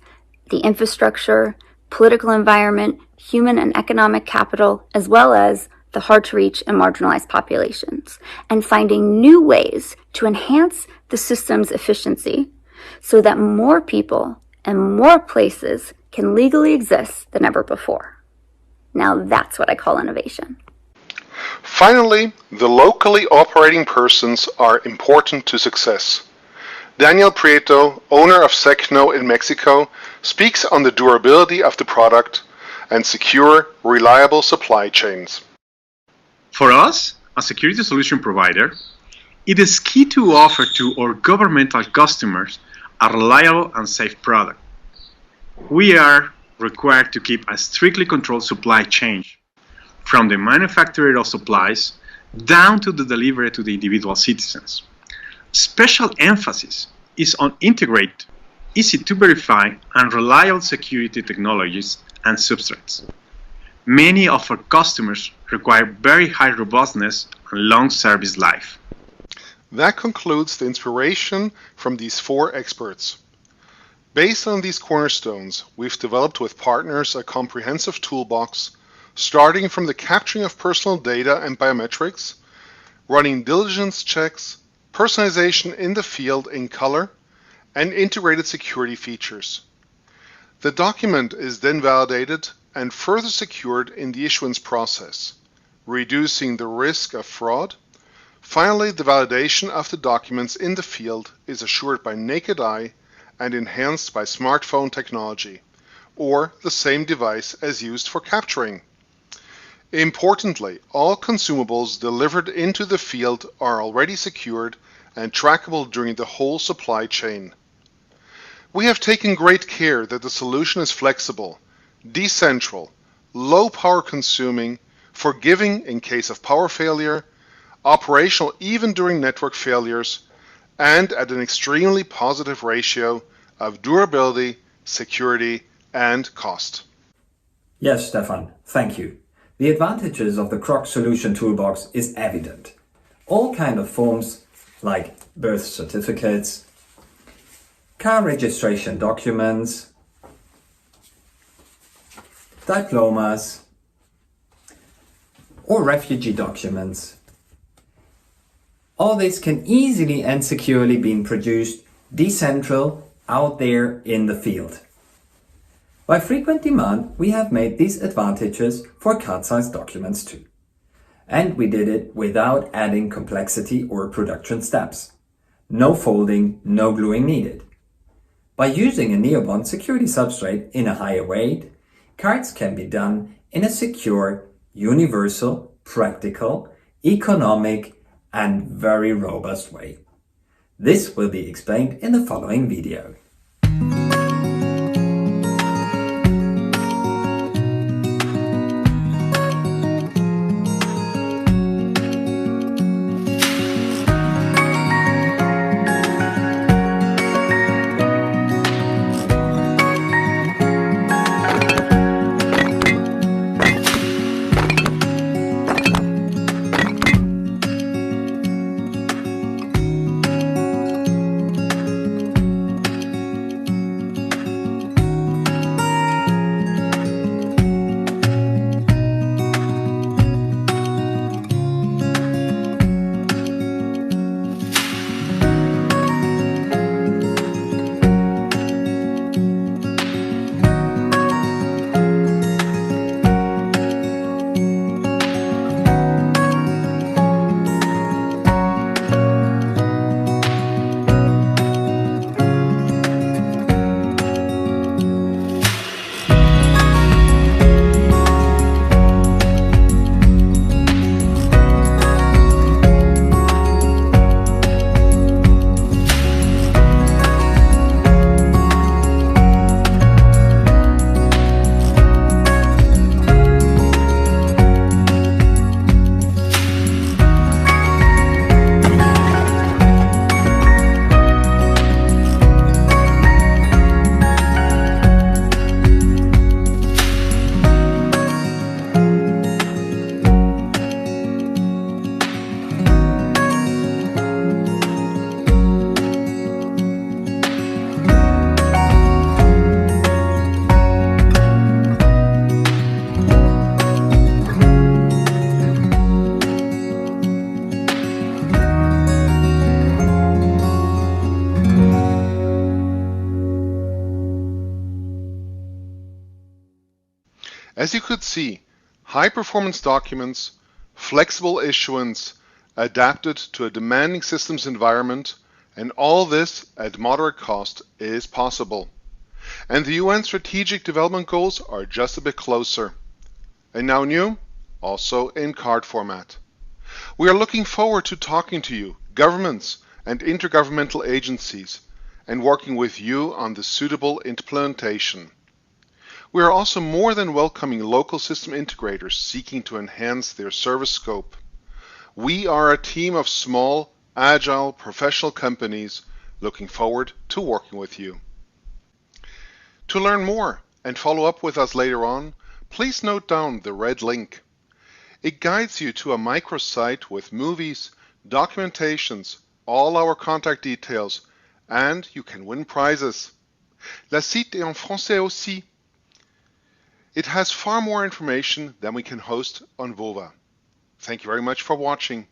the infrastructure, political environment, human and economic capital, as well as the hard-to-reach and marginalized populations, and finding new ways to enhance the system's efficiency so that more people and more places can legally exist than ever before. Now that's what I call innovation. Finally, the locally operating persons are important to success. Daniel Prieto, owner of Secno in Mexico, speaks on the durability of the product and secure, reliable supply chains. For us, a security solution provider, it is key to offer to our governmental customers a reliable and safe product. We are required to keep a strictly controlled supply chain, from the manufacturer of supplies down to the delivery to the individual citizens. Special emphasis is on integrated, easy to verify, and reliable security technologies and substrates. Many of our customers require very high robustness and long service life. That concludes the inspiration from these four experts. Based on these cornerstones, we've developed with partners a comprehensive toolbox, starting from the capturing of personal data and biometrics, running diligence checks, personalization in the field in color, and integrated security features. The document is then validated and further secured in the issuance process, reducing the risk of fraud. Finally, the validation of the documents in the field is assured by naked eye and enhanced by smartphone technology, or the same device as used for capturing. Importantly, all consumables delivered into the field are already secured and trackable during the whole supply chain. We have taken great care that the solution is flexible, decentral, low power consuming, forgiving in case of power failure, operational even during network failures, and at an extremely positive ratio of durability, security, and cost. Yes, Stefan, thank you. The advantages of the Croc Solution Toolbox is evident. All kind of forms like birth certificates, car registration documents, diplomas, or refugee documents. All this can easily and securely be produced decentral out there in the field. By frequent demand, we have made these advantages for card-sized documents too. And we did it without adding complexity or production steps. No folding, no gluing needed. By using a Neobond security substrate in a higher weight, cards can be done in a secure, universal, practical, economic, and very robust way. This will be explained in the following video. you could see, high-performance documents, flexible issuance, adapted to a demanding systems environment, and all this at moderate cost is possible. And the UN Strategic Development Goals are just a bit closer. And now new, also in card format. We are looking forward to talking to you, governments and intergovernmental agencies, and working with you on the suitable implementation. We are also more than welcoming local system integrators seeking to enhance their service scope. We are a team of small, agile, professional companies looking forward to working with you. To learn more and follow up with us later on, please note down the red link. It guides you to a microsite with movies, documentations, all our contact details, and you can win prizes. La site est en français aussi. It has far more information than we can host on VOVA. Thank you very much for watching.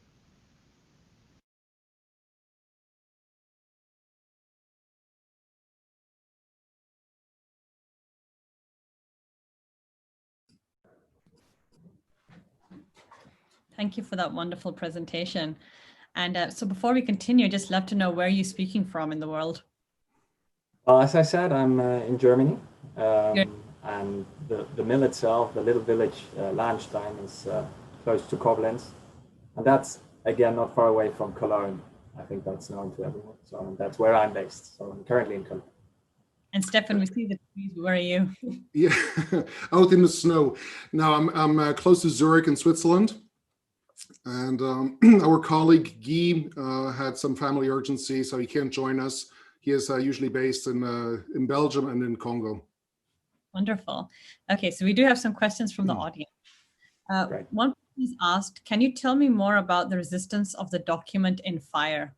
Thank you for that wonderful presentation. And so before we continue, I'd just love to know where you're speaking from in the world. Well, as I said, I'm in Germany. And the mill itself, the little village Lahnstein, is close to Koblenz. And that's, again, not far away from Cologne. I think that's known to everyone. So that's where I'm based. So I'm currently in Cologne. And Stefan, we see the trees. Where are you? Yeah, out in the snow. Now I'm close to Zurich in Switzerland. And our colleague Guy had some family urgency, so he can't join us. He is usually based in Belgium and in Congo. Wonderful. Okay, so we do have some questions from the audience. One person is asked, can you tell me more about the resistance of the document in fire?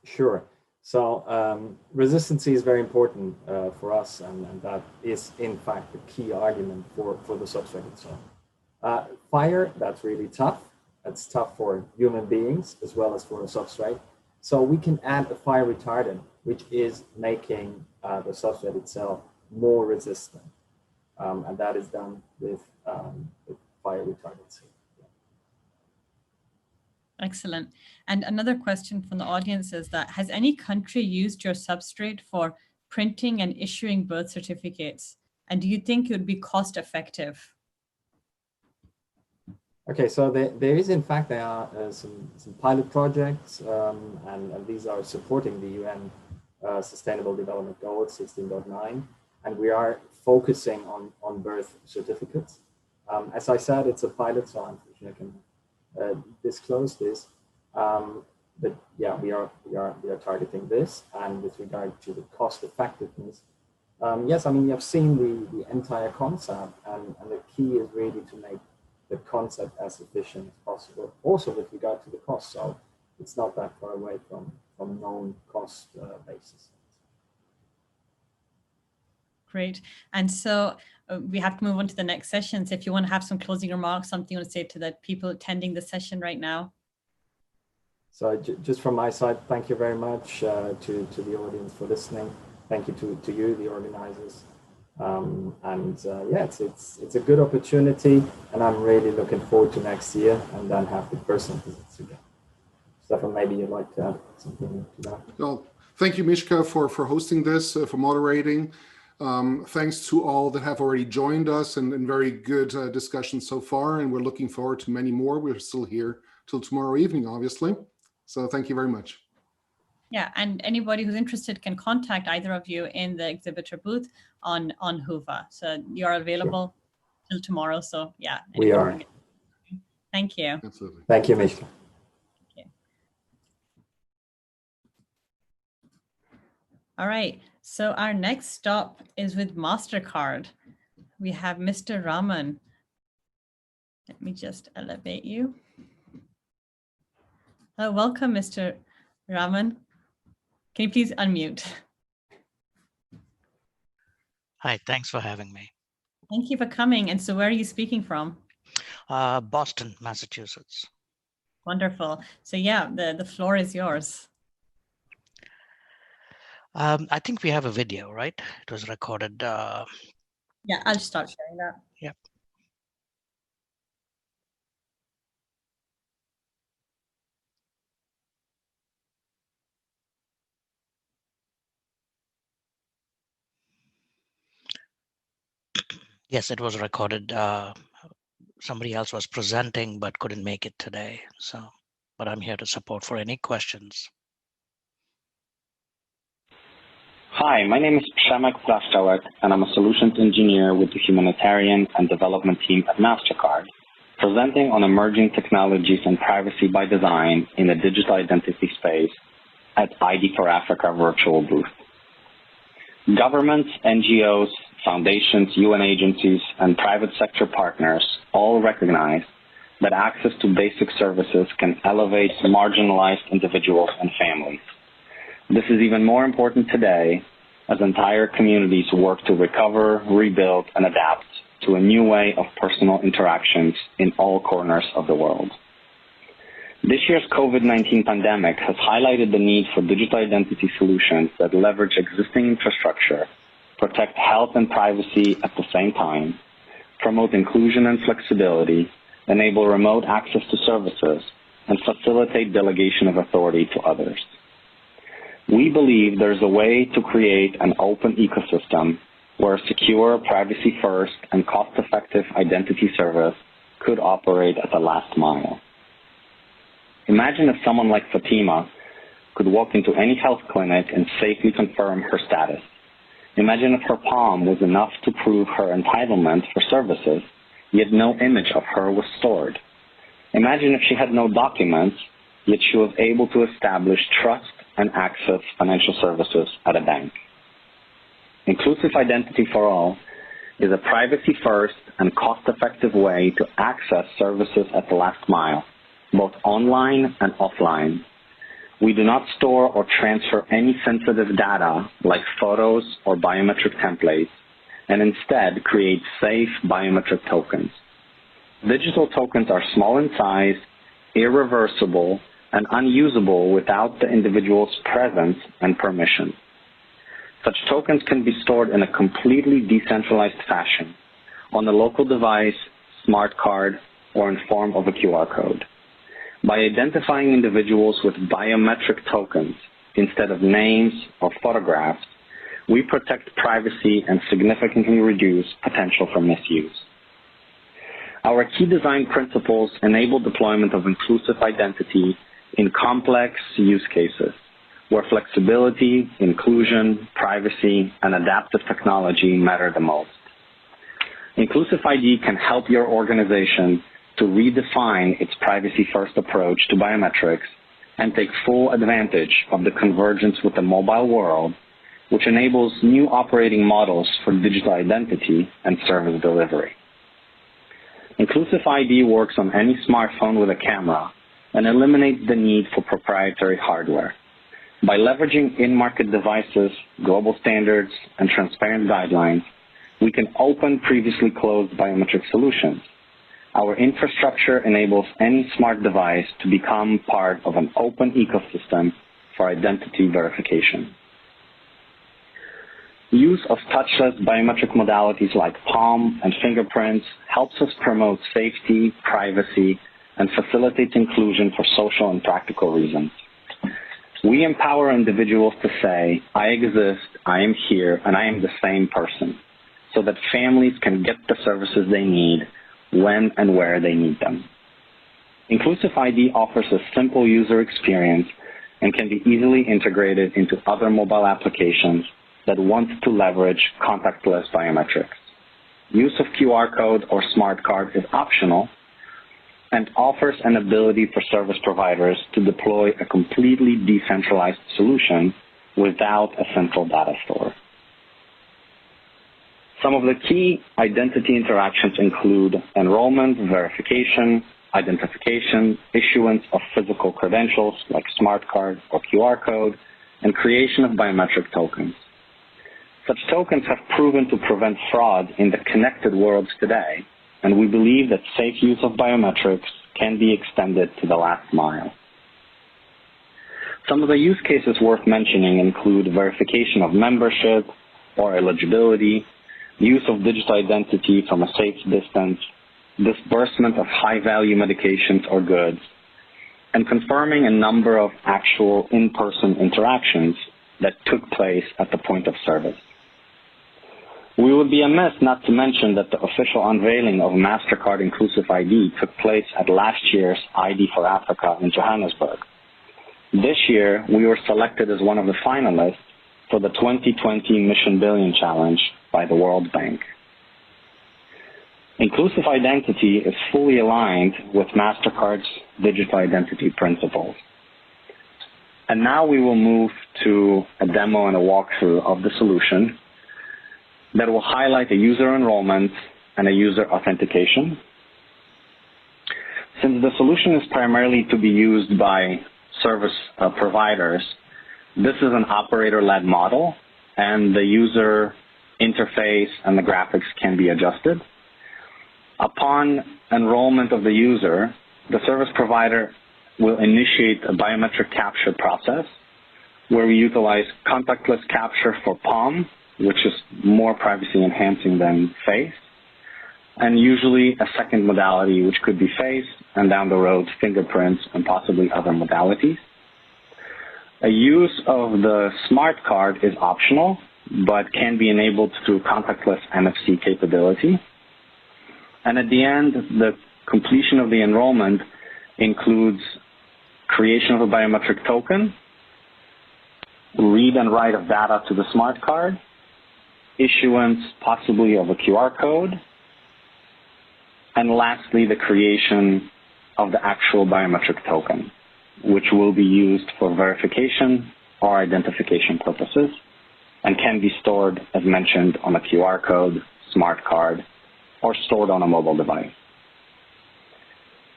Sure. So resistance is very important for us, and that is, in fact, the key argument for the substrate itself. Fire, that's really tough. That's tough for human beings as well as for a substrate. So we can add a fire retardant, which is making the substrate itself more resistant. And that is done with fire retardancy. Yeah. Excellent. And another question from the audience is that, has any country used your substrate for printing and issuing birth certificates? And do you think it would be cost effective? Okay, so there is, in fact, there are some pilot projects, and these are supporting the UN Sustainable Development Goals 16.9, and we are focusing on birth certificates. As I said, it's a pilot, so unfortunately I can disclose this. But yeah, we are targeting this, and with regard to the cost effectiveness, yes, I mean, you've seen the entire concept, and the key is really to make the concept as efficient as possible, also with regard to the cost. So it's not that far away from known cost basis. Great. And so we have to move on to the next session. So if you want to have some closing remarks, something you want to say to the people attending the session right now. So just from my side, thank you very much to the audience for listening. Thank you to you, the organizers. Yeah, it's a good opportunity, and I'm really looking forward to next year and then have the personal visits again. Stefan, maybe you'd like to add something to that. Well, thank you, Mishka, for hosting this, for moderating. Thanks to all that have already joined us, and very good discussions so far, and we're looking forward to many more. We're still here till tomorrow evening, obviously. So thank you very much. Yeah, and anybody who's interested can contact either of you in the exhibitor booth on HUVA. So you're available till tomorrow. So yeah. We are. Thank you. Absolutely. Thank you, Mishka. All right. So our next stop is with Mastercard. We have Mr. Raman. Let me just elevate you. Hello, welcome, Mr. Raman. Can you please unmute? Hi, thanks for having me. Thank you for coming. And so where are you speaking from? Boston, Massachusetts. Wonderful. So yeah, the floor is yours. I think we have a video, right? It was recorded Yeah, I'll start sharing that. Yeah. Yes, it was recorded. Somebody else was presenting but couldn't make it today. But I'm here to support for any questions. Hi, my name is Przemek Plaszczałek, and I'm a solutions engineer with the humanitarian and development team at Mastercard, presenting on emerging technologies and privacy by design in the digital identity space at ID for Africa virtual booth. Governments, NGOs, foundations, UN agencies, and private sector partners all recognize that access to basic services can elevate marginalized individuals and families. This is even more important today as entire communities work to recover, rebuild, and adapt to a new way of personal interactions in all corners of the world. This year's COVID-19 pandemic has highlighted the need for digital identity solutions that leverage existing infrastructure, protect health and privacy at the same time, promote inclusion and flexibility, enable remote access to services, and facilitate delegation of authority to others. We believe there's a way to create an open ecosystem where a secure, privacy-first, and cost-effective identity service could operate at the last mile. Imagine if someone like Fatima could walk into any health clinic and safely confirm her status. Imagine if her palm was enough to prove her entitlement for services, yet no image of her was stored. Imagine if she had no documents, yet she was able to establish trust and access financial services at a bank. Inclusive Identity for All is a privacy-first and cost-effective way to access services at the last mile, both online and offline. We do not store or transfer any sensitive data like photos or biometric templates, and instead create safe biometric tokens. Digital tokens are small in size, irreversible, and unusable without the individual's presence and permission. Such tokens can be stored in a completely decentralized fashion on a local device, smart card, or in form of a QR code. By identifying individuals with biometric tokens instead of names or photographs, we protect privacy and significantly reduce potential for misuse. Our key design principles enable deployment of inclusive identity in complex use cases where flexibility, inclusion, privacy, and adaptive technology matter the most. Inclusive ID can help your organization to redefine its privacy-first approach to biometrics and take full advantage of the convergence with the mobile world, which enables new operating models for digital identity and service delivery. Inclusive ID works on any smartphone with a camera and eliminates the need for proprietary hardware. By leveraging in-market devices, global standards, and transparent guidelines, we can open previously closed biometric solutions. Our infrastructure enables any smart device to become part of an open ecosystem for identity verification. Use of touchless biometric modalities like palm and fingerprints helps us promote safety, privacy, and facilitates inclusion for social and practical reasons. We empower individuals to say, I exist, I am here, and I am the same person, so that families can get the services they need when and where they need them. Inclusive ID offers a simple user experience and can be easily integrated into other mobile applications that want to leverage contactless biometrics. Use of QR code or smart card is optional and offers an ability for service providers to deploy a completely decentralized solution without a central data store. Some of the key identity interactions include enrollment, verification, identification, issuance of physical credentials like smart card or QR code, and creation of biometric tokens. Such tokens have proven to prevent fraud in the connected world today, and we believe that safe use of biometrics can be extended to the last mile. Some of the use cases worth mentioning include verification of membership or eligibility, use of digital identity from a safe distance, disbursement of high-value medications or goods, and confirming a number of actual in-person interactions that took place at the point of service. We would be amiss not to mention that the official unveiling of Mastercard Inclusive ID took place at last year's ID for Africa in Johannesburg. This year, we were selected as one of the finalists for the 2020 Mission Billion Challenge by the World Bank. Inclusive identity is fully aligned with Mastercard's digital identity principles. And now we will move to a demo and a walkthrough of the solution that will highlight a user enrollment and a user authentication. Since the solution is primarily to be used by service providers, this is an operator-led model, and the user interface and the graphics can be adjusted. Upon enrollment of the user, the service provider will initiate a biometric capture process where we utilize contactless capture for palm, which is more privacy enhancing than face, and usually a second modality, which could be face, and down the road, fingerprints, and possibly other modalities. A use of the smart card is optional, but can be enabled through contactless NFC capability. And at the end, the completion of the enrollment includes creation of a biometric token, read and write of data to the smart card, issuance possibly of a QR code, and lastly, the creation of the actual biometric token, which will be used for verification or identification purposes and can be stored, as mentioned, on a QR code, smart card, or stored on a mobile device.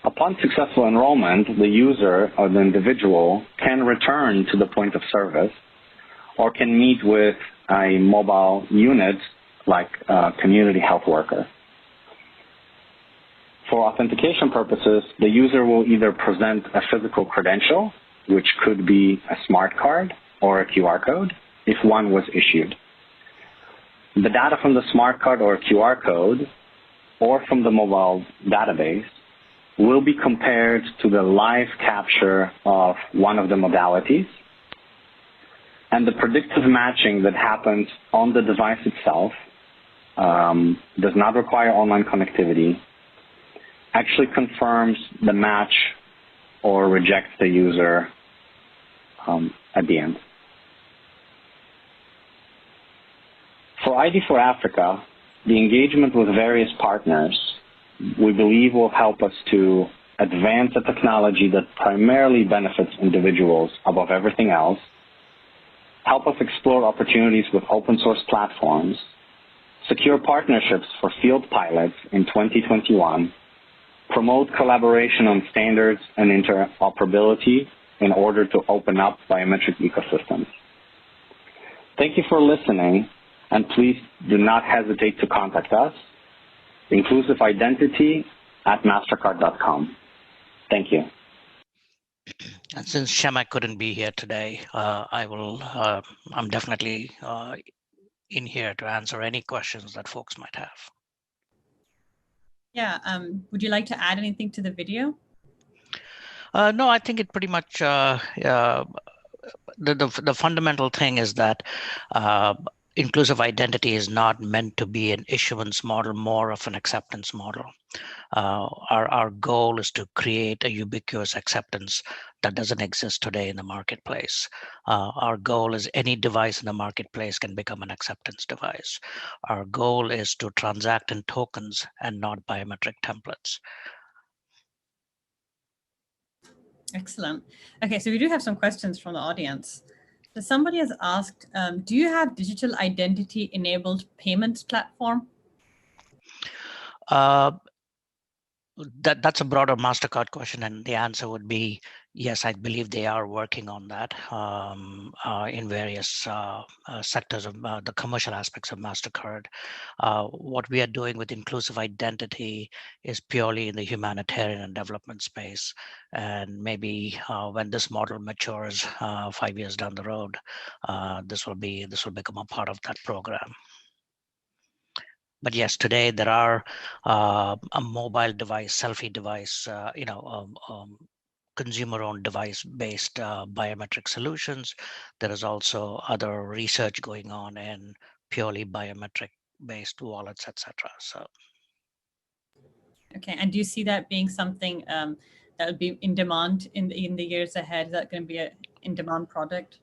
Upon successful enrollment, the user or the individual can return to the point of service or can meet with a mobile unit like a community health worker. For authentication purposes, the user will either present a physical credential, which could be a smart card or a QR code, if one was issued. The data from the smart card or QR code or from the mobile database will be compared to the live capture of one of the modalities, and the predictive matching that happens on the device itself does not require online connectivity, actually confirms the match or rejects the user at the end. For ID for Africa, the engagement with various partners we believe will help us to advance a technology that primarily benefits individuals above everything else, help us explore opportunities with open source platforms, secure partnerships for field pilots in 2021, promote collaboration on standards and interoperability in order to open up biometric ecosystems. Thank you for listening, and please do not hesitate to contact us, inclusiveidentity@mastercard.com. Thank you. And since Shemak couldn't be here today, I'm definitely in here to answer any questions that folks might have. Yeah, would you like to add anything to the video? No, I think it pretty much, the fundamental thing is that inclusive identity is not meant to be an issuance model, more of an acceptance model. Our goal is to create a ubiquitous acceptance that doesn't exist today in the marketplace. Our goal is any device in the marketplace can become an acceptance device. Our goal is to transact in tokens and not biometric templates. Excellent. Okay, so we do have some questions from the audience. So somebody has asked, do you have digital identity enabled payments platform? That's a broader Mastercard question, and the answer would be yes. I believe they are working on that in various sectors of the commercial aspects of Mastercard. What we are doing with inclusive identity is purely in the humanitarian and development space, and maybe when this model matures 5 years down the road, this will become a part of that program. But yes, today there are a mobile device, selfie device, consumer-owned device-based biometric solutions. There is also other research going on in purely biometric-based wallets, etc. So. Okay, and do you see that being something that will be in demand in the years ahead? Is that going to be an in-demand product?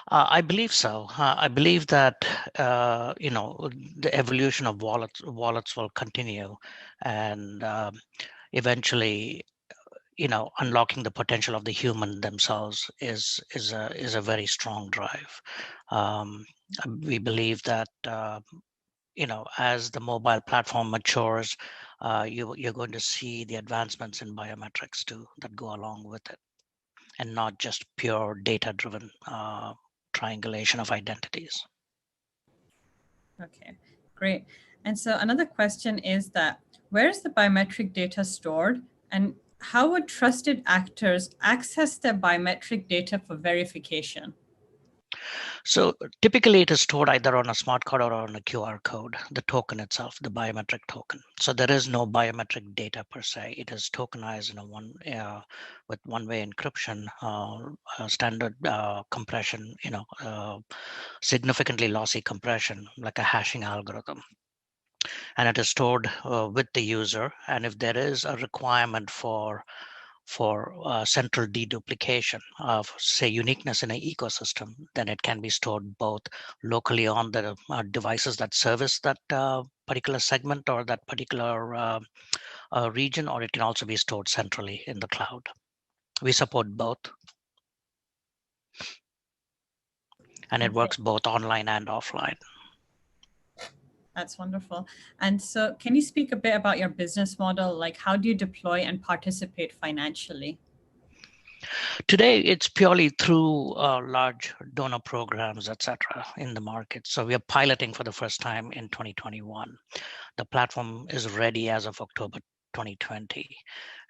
I believe so. I believe that the evolution of wallets will continue, and eventually, unlocking the potential of the human themselves is a very strong drive. We believe that as the mobile platform matures, you're going to see the advancements in biometrics too that go along with it, and not just pure data-driven triangulation of identities. Okay, great. And so another question is that where is the biometric data stored, and how would trusted actors access their biometric data for verification? So typically it is stored either on a smart card or on a QR code, the token itself, the biometric token. So there is no biometric data per se. It is tokenized in with one-way encryption, standard compression, significantly lossy compression, like a hashing algorithm. And it is stored with the user. And if there is a requirement for central deduplication of, say, uniqueness in an ecosystem, then it can be stored both locally on the devices that service that particular segment or that particular region, or it can also be stored centrally in the cloud. We support both. And it works both online and offline. That's wonderful. And so can you speak a bit about your business model? Like, how do you deploy and participate financially? Today, it's purely through large donor programs, etc., in the market. So we are piloting for the first time in 2021. The platform is ready as of October 2020.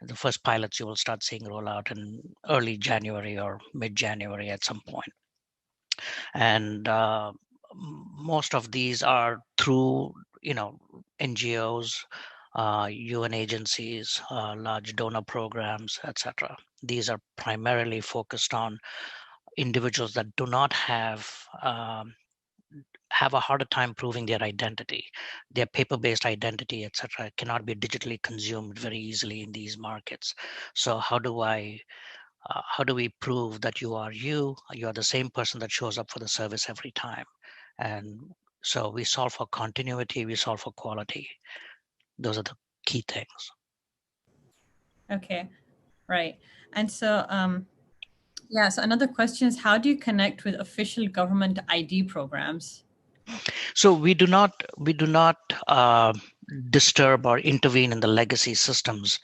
The first pilots you will start seeing roll out in early January or mid-January at some point. And most of these are through, NGOs, UN agencies, large donor programs, etc. These are primarily focused on individuals that do not have a harder time proving their identity. Their paper-based identity, etc., cannot be digitally consumed very easily in these markets. So how do we prove that you are the same person that shows up for the service every time? And so we solve for continuity, we solve for quality. Those are the key things. Okay, right. And so, so another question is, how do you connect with official government ID programs? So we do not disturb or intervene in the legacy systems.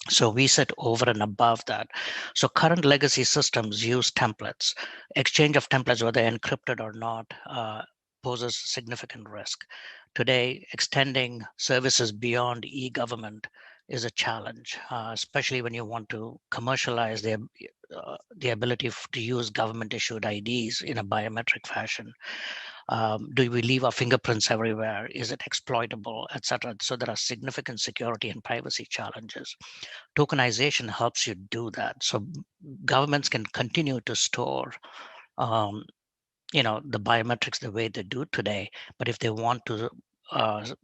So we sit over and above that. So current legacy systems use templates. Exchange of templates, whether encrypted or not, poses significant risk. Today, extending services beyond e-government is a challenge, especially when you want to commercialize the ability to use government-issued IDs in a biometric fashion. Do we leave our fingerprints everywhere? Is it exploitable, etc.? So there are significant security and privacy challenges. Tokenization helps you do that. So governments can continue to store the biometrics the way they do today, but if they want to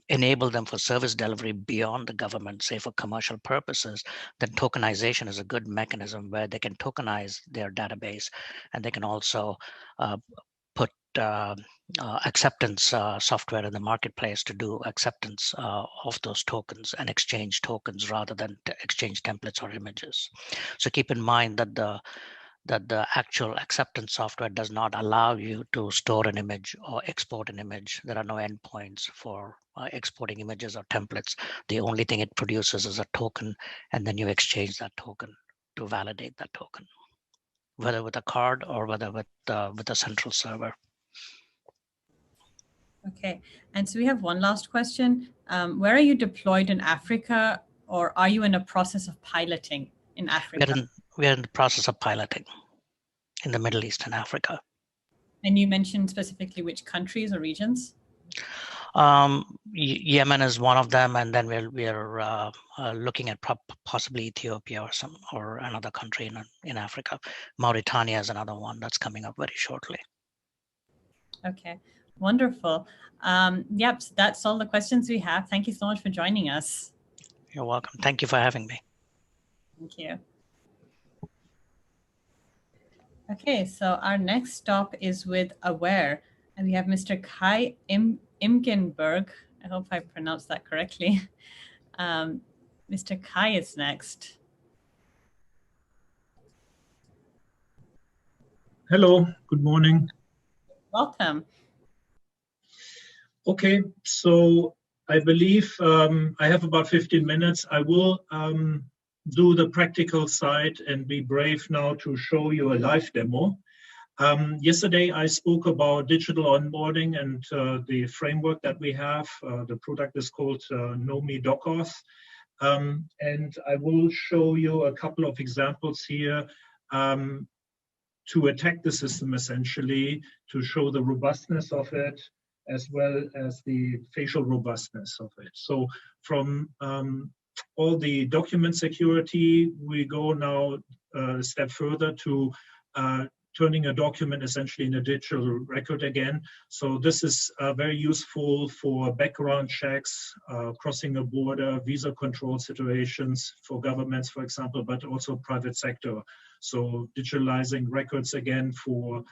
enable them for service delivery beyond the government, say for commercial purposes, then tokenization is a good mechanism where they can tokenize their database, and they can also put acceptance software in the marketplace to do acceptance of those tokens and exchange tokens rather than exchange templates or images. So keep in mind that the actual acceptance software does not allow you to store an image or export an image. There are no endpoints for exporting images or templates. The only thing it produces is a token, and then you exchange that token to validate that token, whether with a card or whether with a central server. Okay, and so we have one last question. Where are you deployed in Africa, or are you in a process of piloting in Africa? We are in the process of piloting in the Middle East and Africa. And you mentioned specifically which countries or regions? Yemen is one of them, and then we're looking at possibly Ethiopia or another country in Africa. Mauritania is another one that's coming up very shortly. Okay, wonderful. Yep, so that's all the questions we have. Thank you so much for joining us. You're welcome. Thank you for having me. Thank you. Okay, so our next stop is with Aware, and we have Mr. Kai Imgenberg. I hope I pronounced that correctly. Mr. Kai is next. Hello, good morning. Welcome. Okay, so I believe I have about 15 minutes. I will do the practical side and be brave now to show you a live demo. Yesterday, I spoke about digital onboarding and the framework that we have. The product is called KnowMe DocAuth. And I will show you a couple of examples here to attack the system, essentially, to show the robustness of it, as well as the facial robustness of it. So from all the document security, we go now a step further to turning a document essentially in a digital record again. So this is very useful for background checks, crossing a border, visa control situations for governments, for example, but also private sector. So digitalizing records again for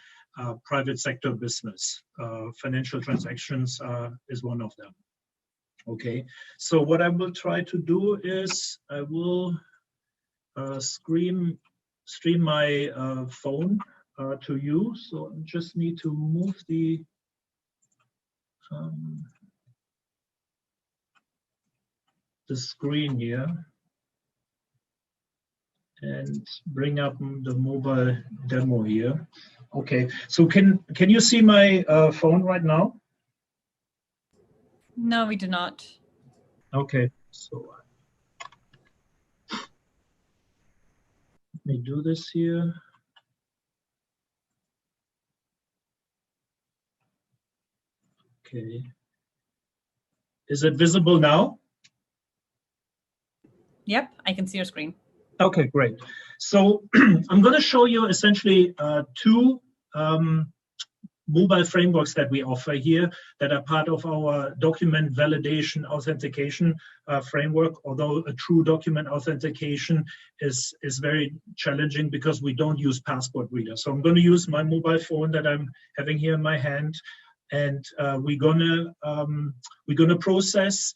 private sector business. Financial transactions is one of them. Okay, so what I will try to do is I will stream my phone to you. So I just need to move the screen here and bring up the mobile demo here. Okay, so can you see my phone right now? No, we do not. Okay, so let me do this here. Okay. Is it visible now? Yep, I can see your screen. Okay, great. So I'm going to show you essentially two mobile frameworks that we offer here that are part of our document validation authentication framework, although a true document authentication is very challenging because we don't use passport readers. So I'm going to use my mobile phone that I'm having here in my hand, and we're gonna process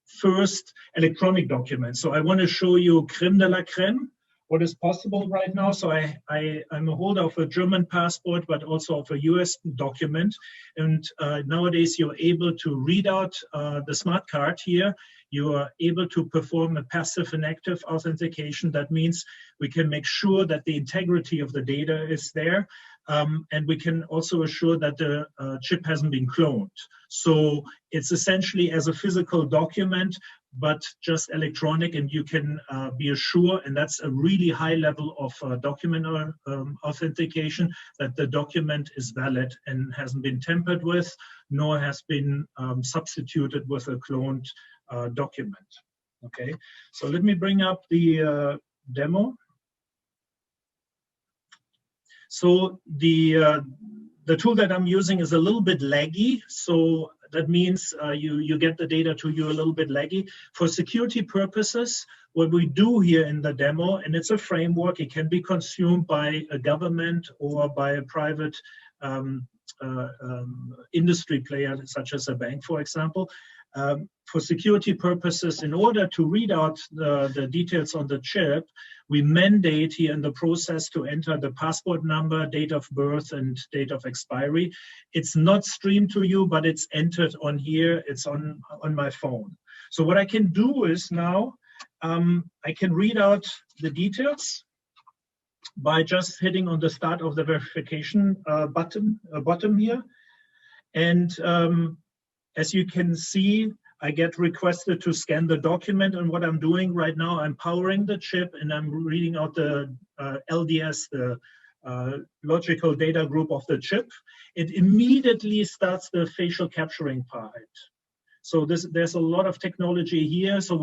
first electronic documents. So I want to show you crème de la crème, what is possible right now. So I'm a holder of a German passport, but also of a US document. And nowadays you're able to read out the smart card here. You are able to perform a passive and active authentication. That means we can make sure that the integrity of the data is there. And we can also assure that the chip hasn't been cloned. So it's essentially as a physical document, but just electronic, and you can be assured, and that's a really high level of document authentication, that the document is valid and hasn't been tampered with, nor has been substituted with a cloned document. Okay, so let me bring up the demo. So the tool that I'm using is a little bit laggy, so that means you get the data to you a little bit laggy. For security purposes, what we do here in the demo, and it's a framework, it can be consumed by a government or by a private industry player, such as a bank, for example. For security purposes, in order to read out the details on the chip, we mandate here in the process to enter the passport number, date of birth, and date of expiry. It's not streamed to you, but it's entered on here. It's on my phone. So what I can do is now, I can read out the details by just hitting on the start of the verification button here. And as you can see, I get requested to scan the document, and what I'm doing right now, I'm powering the chip and I'm reading out the LDS, the logical data group of the chip, it immediately starts the facial capturing part. So there's a lot of technology here. So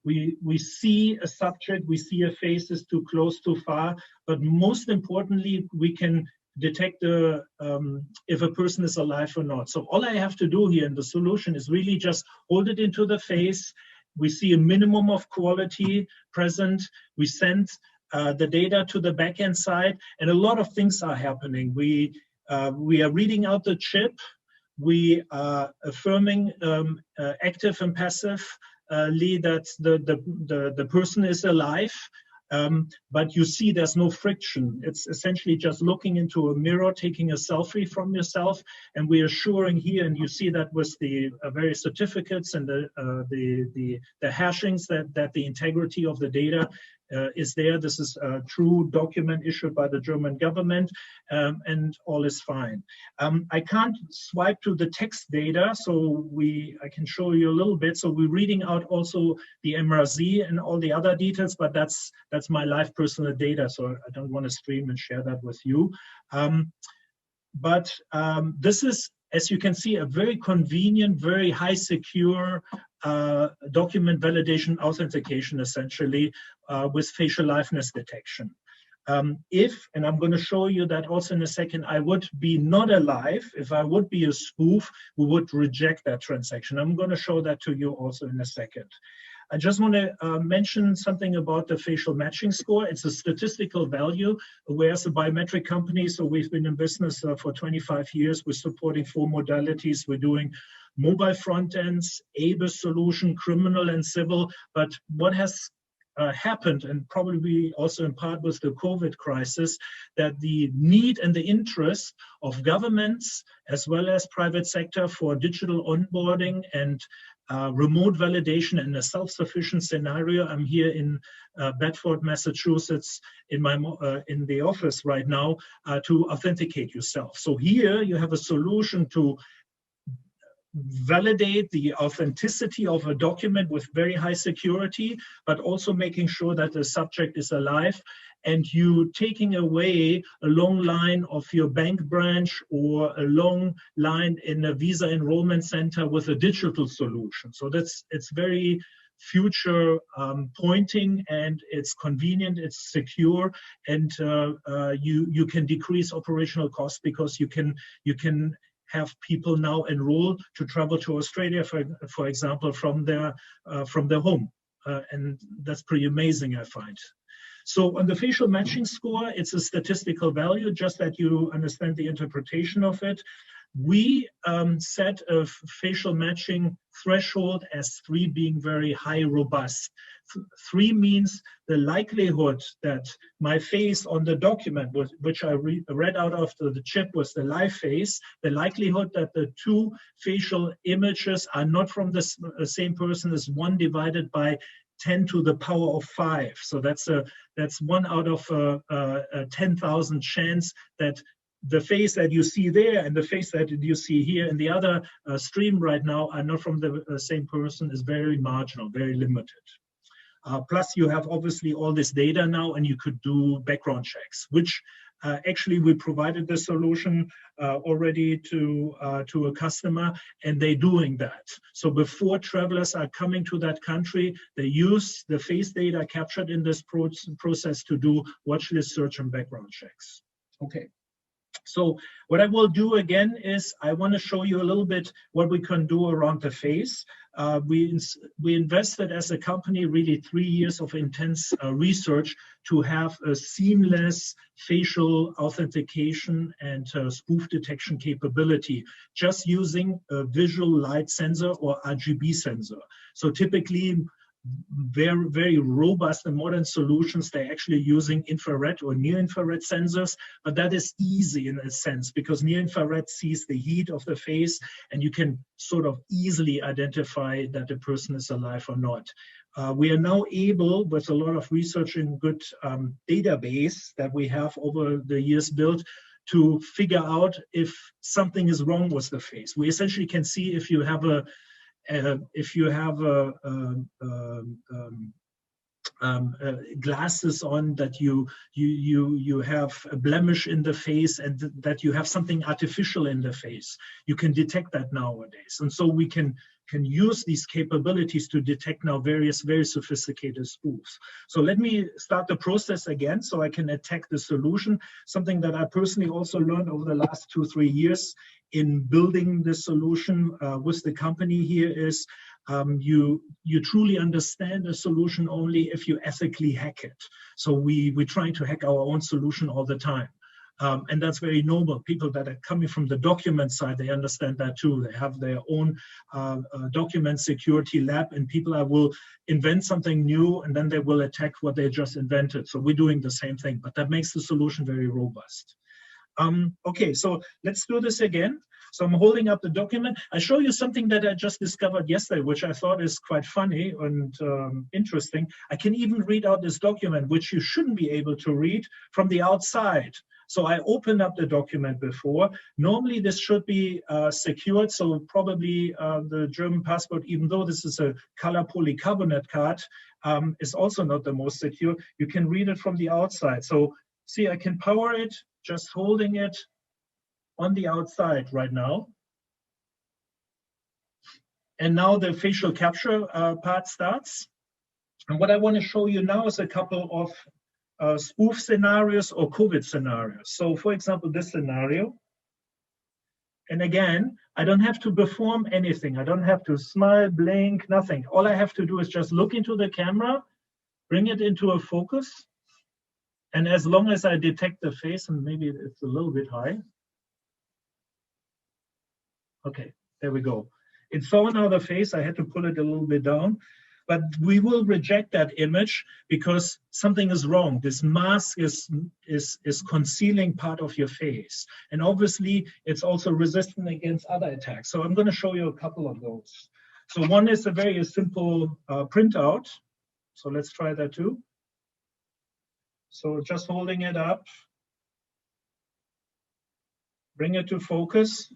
we see a subject, we see a face is too close, too far, but most importantly, we can detect if a person is alive or not. So all I have to do here in the solution is really just hold it into the face. We see a minimum of quality present. We send the data to the backend side, and a lot of things are happening. We are reading out the chip. We are affirming active and passively that the person is alive. But you see there's no friction. It's essentially just looking into a mirror, taking a selfie from yourself, and we are assuring here, and you see that with the various certificates and the hashings that the integrity of the data is there. This is a true document issued by the German government, and all is fine. I can't swipe to the text data, so I can show you a little bit. So we're reading out also the MRZ and all the other details, but that's my live personal data, so I don't want to stream and share that with you. This is, as you can see, a very convenient, very high secure document validation authentication, essentially, with facial liveness detection. And I'm going to show you that also in a second, I would be not alive. If I would be a spoof, we would reject that transaction. I'm going to show that to you also in a second. I just want to mention something about the facial matching score. It's a statistical value. We're a biometric company, so we've been in business for 25 years. We're supporting 4 modalities. We're doing mobile front ends, ABIS solution, criminal and civil. But what has happened, and probably also in part with the COVID crisis, that the need and the interest of governments as well as private sector for digital onboarding and remote validation in a self-sufficient scenario. I'm here in Bedford, Massachusetts, in the office right now to authenticate yourself. So here you have a solution to validate the authenticity of a document with very high security, but also making sure that the subject is alive, and you taking away a long line of your bank branch or a long line in a visa enrollment center with a digital solution. So it's very future pointing, and it's convenient, it's secure, and you can decrease operational costs because you can have people now enroll to travel to Australia, for example, from their home, and that's pretty amazing, I find. So on the facial matching score, it's a statistical value, just that you understand the interpretation of it. We set a facial matching threshold as 3 being very high robust. 3 means the likelihood that my face on the document, which I read out of the chip, was the live face, the likelihood that the 2 facial images are not from the same person is 1 divided by 10 to the power of 5. So that's 1 out of a 10,000 chance that the face that you see there and the face that you see here in the other stream right now are not from the same person is very marginal, very limited. Plus you have obviously all this data now, and you could do background checks, which actually we provided the solution already to a customer, and they're doing that. So before travelers are coming to that country, they use the face data captured in this process to do watch list search and background checks. Okay. So what I will do again is I want to show you a little bit what we can do around the face. We invested as a company really 3 years of intense research to have a seamless facial authentication and spoof detection capability, just using a visual light sensor or RGB sensor. So typically, very, very robust and modern solutions, they're actually using infrared or near-infrared sensors, but that is easy in a sense because near-infrared sees the heat of the face, and you can sort of easily identify that the person is alive or not. We are now able, with a lot of research and good database that we have over the years built, to figure out if something is wrong with the face. We essentially can see if you have glasses on, that you have a blemish in the face, and that you have something artificial in the face. You can detect that nowadays, and so we can use these capabilities to detect now various very sophisticated spoofs. So let me start the process again so I can attack the solution. Something that I personally also learned over the last 2-3 years in building the solution with the company here is you truly understand a solution only if you ethically hack it. So we're trying to hack our own solution all the time. And that's very normal. People that are coming from the document side, they understand that too. They have their own document security lab, and people will invent something new and then they will attack what they just invented. So we're doing the same thing, but that makes the solution very robust. Okay, so let's do this again. So I'm holding up the document. I show you something that I just discovered yesterday, which I thought is quite funny and interesting. I can even read out this document, which you shouldn't be able to read from the outside. So I opened up the document before. Normally this should be secured, so probably the German passport, even though this is a color polycarbonate card, is also not the most secure. You can read it from the outside. So see, I can power it, just holding it on the outside right now. And now the facial capture part starts. And what I want to show you now is a couple of spoof scenarios or COVID scenarios. So for example, this scenario. And again, I don't have to perform anything. I don't have to smile, blink, nothing. All I have to do is just look into the camera, bring it into a focus. And as long as I detect the face, and maybe it's a little bit high. Okay, there we go. It saw now the face. I had to pull it a little bit down. But we will reject that image because something is wrong. This mask is concealing part of your face. And obviously, it's also resistant against other attacks. So I'm going to show you a couple of those. So one is a very simple printout. So let's try that too. So just holding it up. Bring it to focus.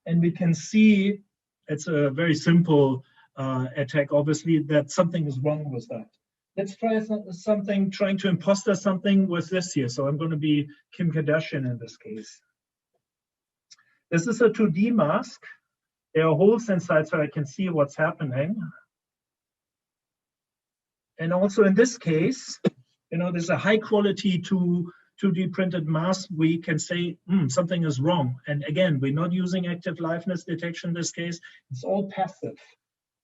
And we can see it's a very simple attack, obviously, that something is wrong with that. Let's try something, trying to imposter something with this here. So I'm going to be Kim Kardashian in this case. This is a 2D mask. There are holes inside so I can see what's happening. And also in this case, you know, there's a high quality 2D printed mask. We can say something is wrong. And again, we're not using active liveness detection in this case. It's all passive.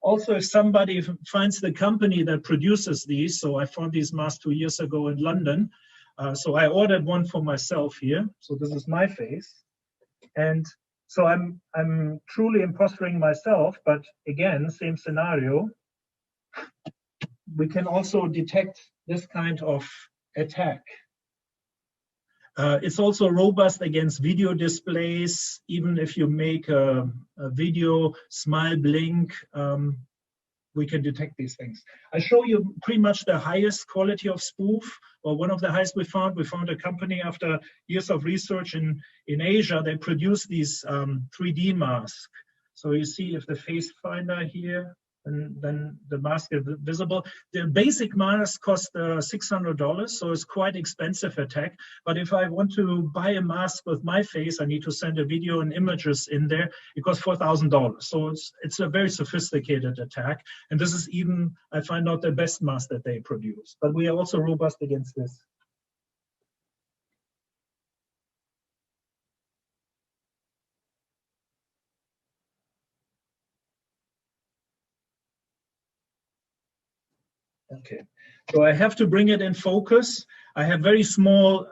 Also, if somebody finds the company that produces these, so I found these masks 2 years ago in London. So I ordered one for myself here. So this is my face. And so I'm truly impostering myself, but again, same scenario. We can also detect this kind of attack. It's also robust against video displays. Even if you make a video, smile, blink, we can detect these things. I show you pretty much the highest quality of spoof, or one of the highest we found. We found a company after years of research in Asia. They produce these 3D masks. So you see if the face finder here, and then the mask is visible. The basic mask costs $600, so it's quite expensive attack. But if I want to buy a mask with my face, I need to send a video and images in there. It costs $4,000. So it's a very sophisticated attack. And this is even, I find out, the best mask that they produce. But we are also robust against this. Okay, so I have to bring it in focus. I have very small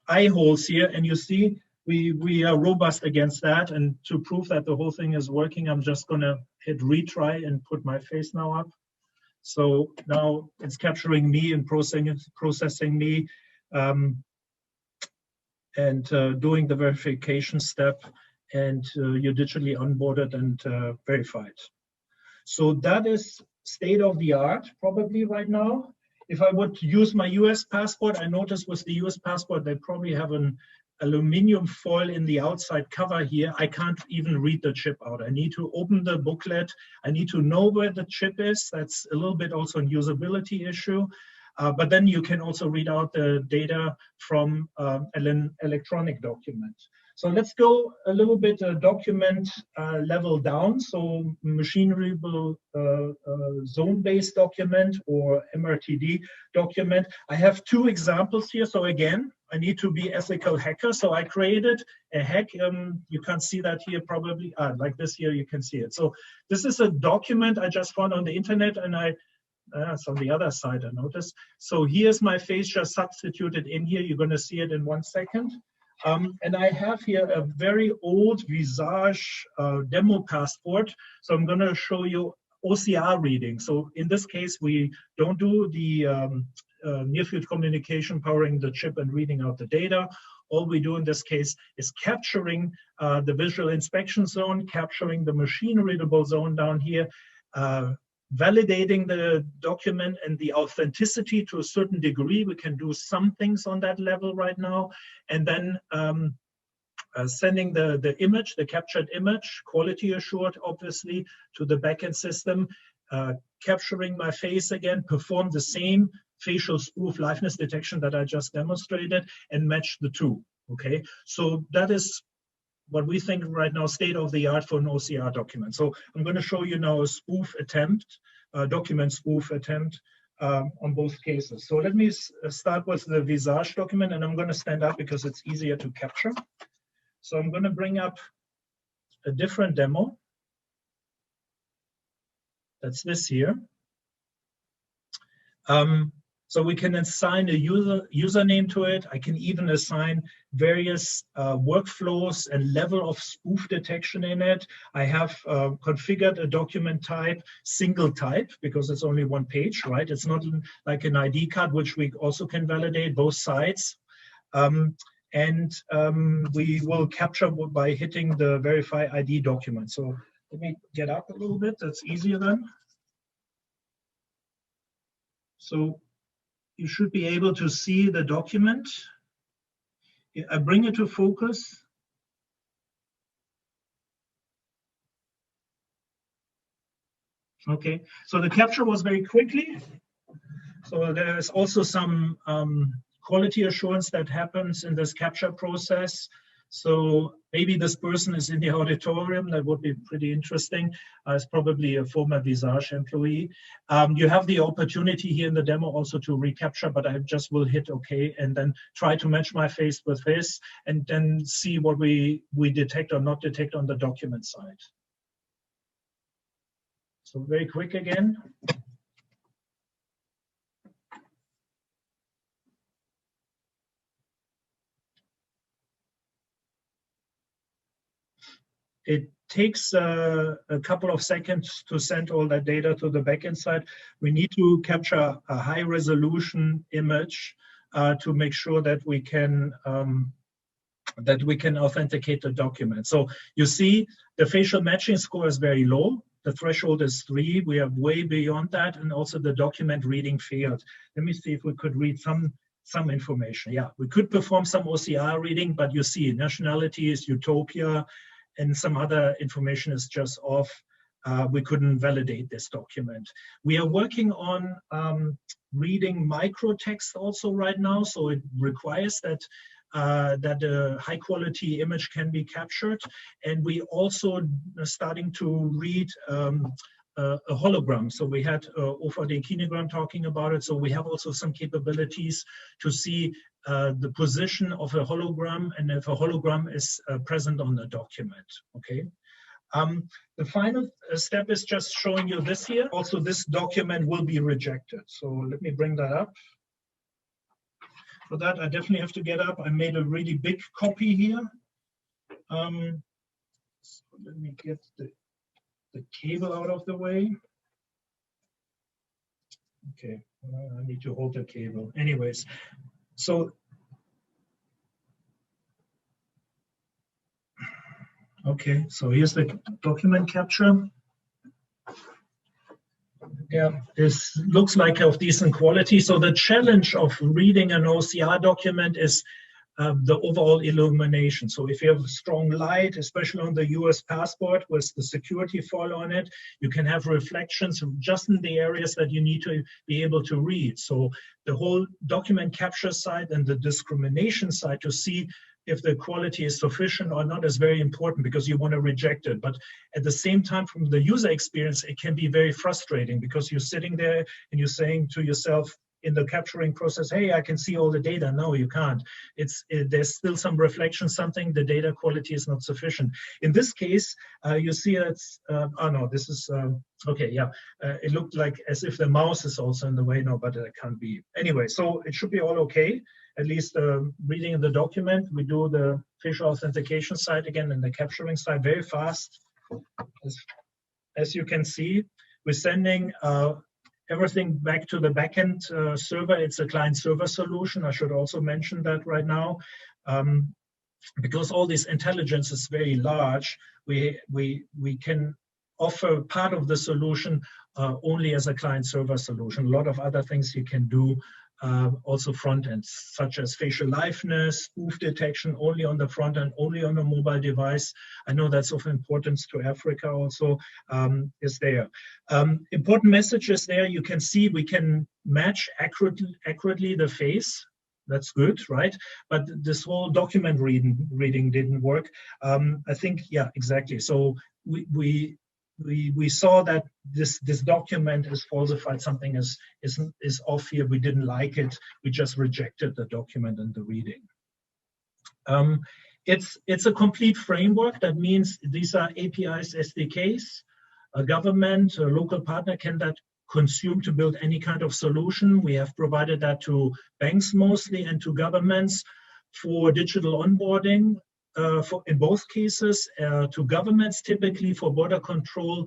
eye holes here, and you see we are robust against that. And to prove that the whole thing is working, I'm just gonna hit retry and put my face now up. So now it's capturing me and processing me and doing the verification step, and you're digitally onboarded and verified. So that is state of the art probably right now. If I would use my US passport, I noticed with the US passport, they probably have aluminum foil in the outside cover here, I can't even read the chip out. I need to open the booklet. I need to know where the chip is. That's a little bit also a usability issue. But then you can also read out the data from an electronic document. So let's go a little bit document level down. So machine readable zone-based document or MRTD document. I have two examples here. So again, I need to be ethical hacker. So I created a hack. You can't see that here probably. Like this here, you can see it. So this is a document I just found on the internet, and it's on the other side, I noticed. So here's my face just substituted in here. You're going to see it in 1 second. And I have here a very old Visage demo passport. So I'm going to show you OCR reading. So in this case, we don't do the near-field communication powering the chip and reading out the data. All we do in this case is capturing the visual inspection zone, capturing the machine-readable zone down here, validating the document and the authenticity to a certain degree. We can do some things on that level right now. And then sending the image, the captured image, quality assured, obviously, to the backend system, capturing my face again, perform the same facial spoof liveness detection that I just demonstrated, and match the two, okay? So that is what we think right now, state of the art for an OCR document. So I'm going to show you now a spoof attempt, document spoof attempt on both cases. So let me start with the Visage document, and I'm going to stand up because it's easier to capture. So I'm going to bring up a different demo. That's this here. So we can assign a username to it. I can even assign various workflows and level of spoof detection in it. I have configured a document type, single type, because it's only one page, right? It's not like an ID card, which we also can validate both sides. We will capture by hitting the verify ID document. So let me get up a little bit. That's easier then. So you should be able to see the document. I bring it to focus. Okay, so the capture was very quickly. So there is also some quality assurance that happens in this capture process. So maybe this person is in the auditorium. That would be pretty interesting. It's probably a former Visage employee. You have the opportunity here in the demo also to recapture, but I just will hit OK and then try to match my face with this and then see what we detect or not detect on the document side. So very quick again. It takes a couple of seconds to send all that data to the backend side. We need to capture a high resolution image to make sure that we can authenticate the document. So you see the facial matching score is very low. The threshold is 3. We are way beyond that, and also the document reading failed. Let me see if we could read some information. Yeah, we could perform some OCR reading, but you see nationality is Utopia, and some other information is just off. We couldn't validate this document. We are working on reading microtext also right now, so it requires that a high quality image can be captured. And we also are starting to read a hologram. So we had OVD Kinegram talking about it. So we have also some capabilities to see the position of a hologram and if a hologram is present on the document, okay? The final step is just showing you this here. Also, this document will be rejected. So let me bring that up. For that, I definitely have to get up. I made a really big copy here. So let me get the cable out of the way. Okay, I need to hold the cable. Anyways, so okay, so here's the document capture. Yeah, this looks like of decent quality. So the challenge of reading an OCR document is the overall illumination. So if you have strong light, especially on the US passport with the security foil on it, you can have reflections just in the areas that you need to be able to read. So the whole document capture side and the discrimination side to see if the quality is sufficient or not is very important, because you want to reject it. But at the same time, from the user experience, it can be very frustrating, because you're sitting there and you're saying to yourself in the capturing process, hey, I can see all the data. No, you can't. There's still some reflection, something, the data quality is not sufficient. In this case, you see it's, oh no, this is, okay, yeah. It looked like as if the mouse is also in the way, no, but it can't be. Anyway, so it should be all okay. At least reading the document, we do the facial authentication side again and the capturing side very fast. As you can see, we're sending everything back to the backend server. It's a client-server solution. I should also mention that right now. Because all this intelligence is very large, we can offer part of the solution only as a client-server solution. A lot of other things you can do also front ends, such as facial liveness, spoof detection only on the front end, only on a mobile device. I know that's of importance to Africa also, is there. Important messages there, you can see we can match accurately the face. That's good, right? But this whole document reading didn't work. I think, yeah, exactly. So we saw that this document is falsified, something is off here, we didn't like it, we just rejected the document and the reading. It's a complete framework. That means these are APIs, SDKs. A government, a local partner can that consume to build any kind of solution. We have provided that to banks mostly and to governments for digital onboarding. In both cases, to governments, typically for border control,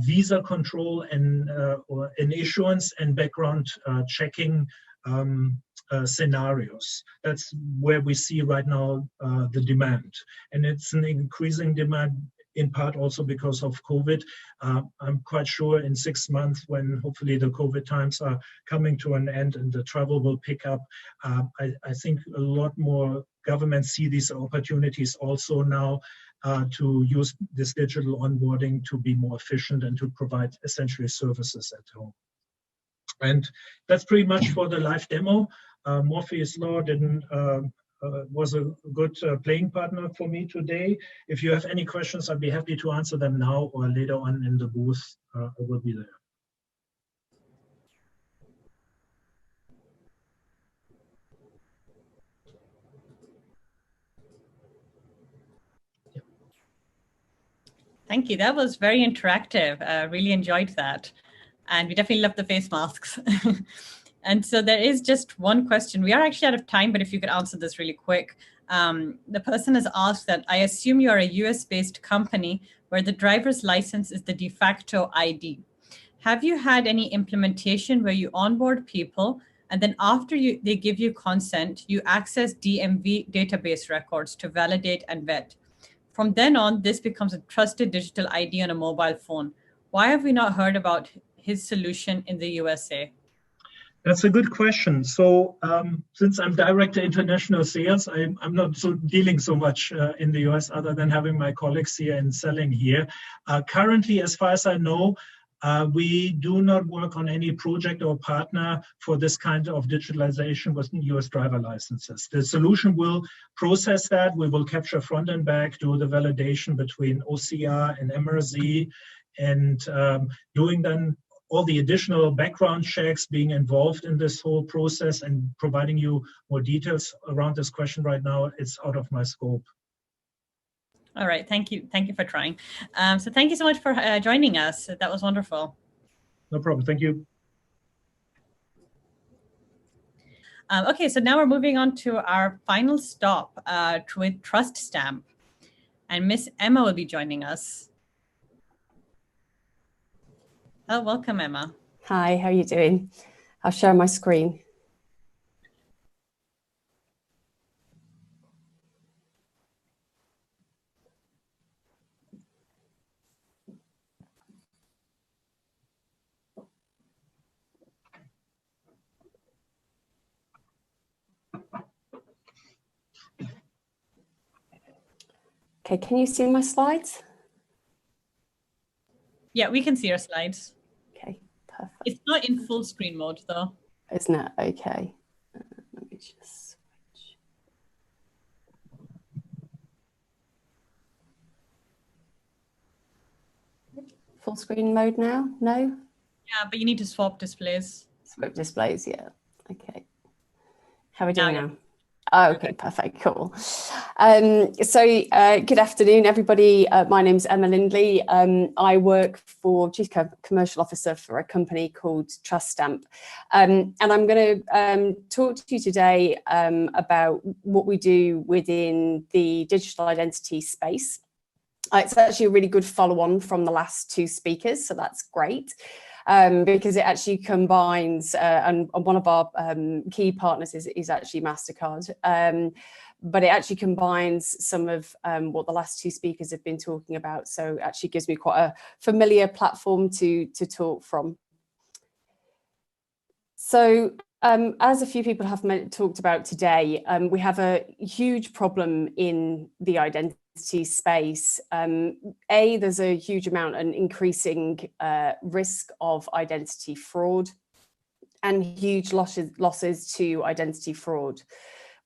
visa control, and issuance and background checking scenarios. That's where we see right now the demand. And it's an increasing demand, in part also because of COVID. I'm quite sure in 6 months, when hopefully the COVID times are coming to an end and the travel will pick up, I think a lot more governments see these opportunities also now to use this digital onboarding to be more efficient and to provide essentially services at home. And that's pretty much for the live demo. Morpheus Law was a good playing partner for me today. If you have any questions, I'd be happy to answer them now or later on in the booth. I will be there. Thank you. That was very interactive. Really enjoyed that. And we definitely love the face masks. And so there is just one question. We are actually out of time, but if you could answer this really quick. The person has asked that, I assume you are a US-based company where the driver's license is the de facto ID. Have you had any implementation where you onboard people and then after they give you consent, you access DMV database records to validate and vet? From then on, this becomes a trusted digital ID on a mobile phone. Why have we not heard about his solution in the USA? That's a good question. So since I'm Director International Sales, I'm not dealing so much in the US other than having my colleagues here and selling here. Currently, as far as I know, we do not work on any project or partner for this kind of digitalization with US driver licenses. The solution will process that. We will capture front and back, do the validation between OCR and MRZ, and doing then all the additional background checks, being involved in this whole process and providing you more details around this question right now, it's out of my scope. All right, thank you. Thank you for trying. So thank you so much for joining us. That was wonderful. No problem, thank you. Okay, so now we're moving on to our final stop with Trust Stamp. And Miss Emma will be joining us. Oh, welcome, Emma. Hi, how are you doing? I'll share my screen. Okay, can you see my slides? Yeah, we can see your slides. Okay, perfect. It's not in full screen mode though. Isn't it? Okay. Let me just switch. Full screen mode now? No? Yeah, but you need to swap displays. Swap displays, yeah. Okay. How are we doing now? Oh, okay, perfect, cool. Good afternoon, everybody. My name's Emma Lindley. I work for Chief Commercial Officer for a company called TrustStamp. And I'm going to talk to you today about what we do within the digital identity space. It's actually a really good follow-on from the last two speakers, so that's great. Because it actually combines, and one of our key partners is actually Mastercard, but it actually combines some of what the last two speakers have been talking about. So it actually gives me quite a familiar platform to talk from. So as a few people have talked about today, we have a huge problem in the identity space. There's a huge amount and increasing risk of identity fraud and huge losses to identity fraud.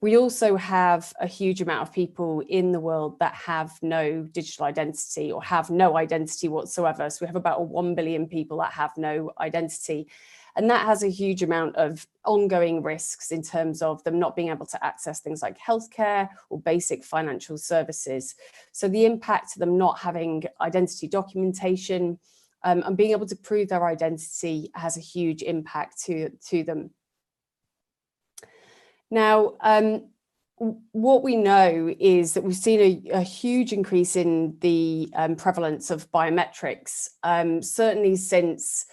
We also have a huge amount of people in the world that have no digital identity or have no identity whatsoever. So we have about 1 billion people that have no identity. And that has a huge amount of ongoing risks in terms of them not being able to access things like healthcare or basic financial services. So the impact of them not having identity documentation and being able to prove their identity has a huge impact to them. Now, what we know is that we've seen a huge increase in the prevalence of biometrics, certainly since,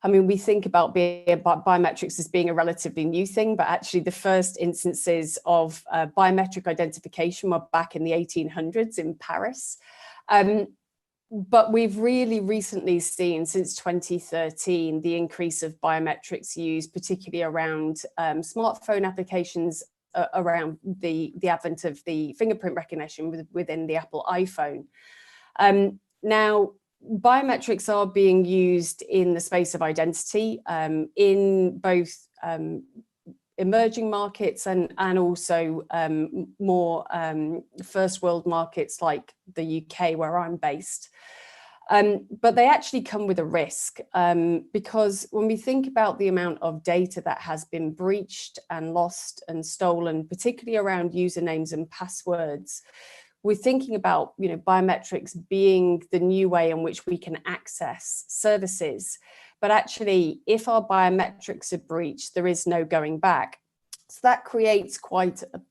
I mean, we think about biometrics as being a relatively new thing, but actually the first instances of biometric identification were back in the 1800s in Paris. But we've really recently seen, since 2013, the increase of biometrics used, particularly around smartphone applications, around the advent of the fingerprint recognition within the Apple iPhone. Now, biometrics are being used in the space of identity in both emerging markets and also more first world markets like the UK, where I'm based. But they actually come with a risk because when we think about the amount of data that has been breached and lost and stolen, particularly around usernames and passwords, we're thinking about, you know, biometrics being the new way in which we can access services. But actually, if our biometrics are breached, there is no going back. So that creates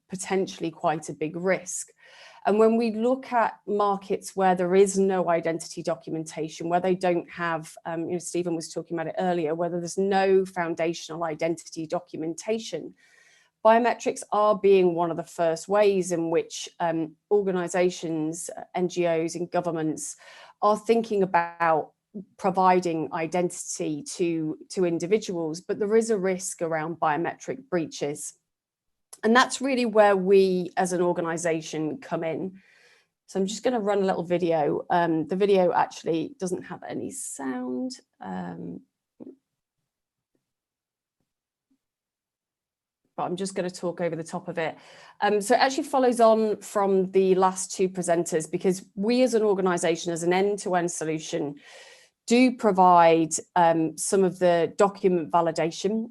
potentially quite a big risk. And when we look at markets where there is no identity documentation, where they don't have, you know, Stephen was talking about it earlier, whether there's no foundational identity documentation, biometrics are being one of the first ways in which organizations, NGOs and governments are thinking about providing identity to individuals, but there is a risk around biometric breaches. And that's really where we as an organization come in. So I'm just going to run a little video. The video actually doesn't have any sound. But I'm just going to talk over the top of it. So it actually follows on from the last two presenters, because we as an organization, as an end-to-end solution, do provide some of the document validation.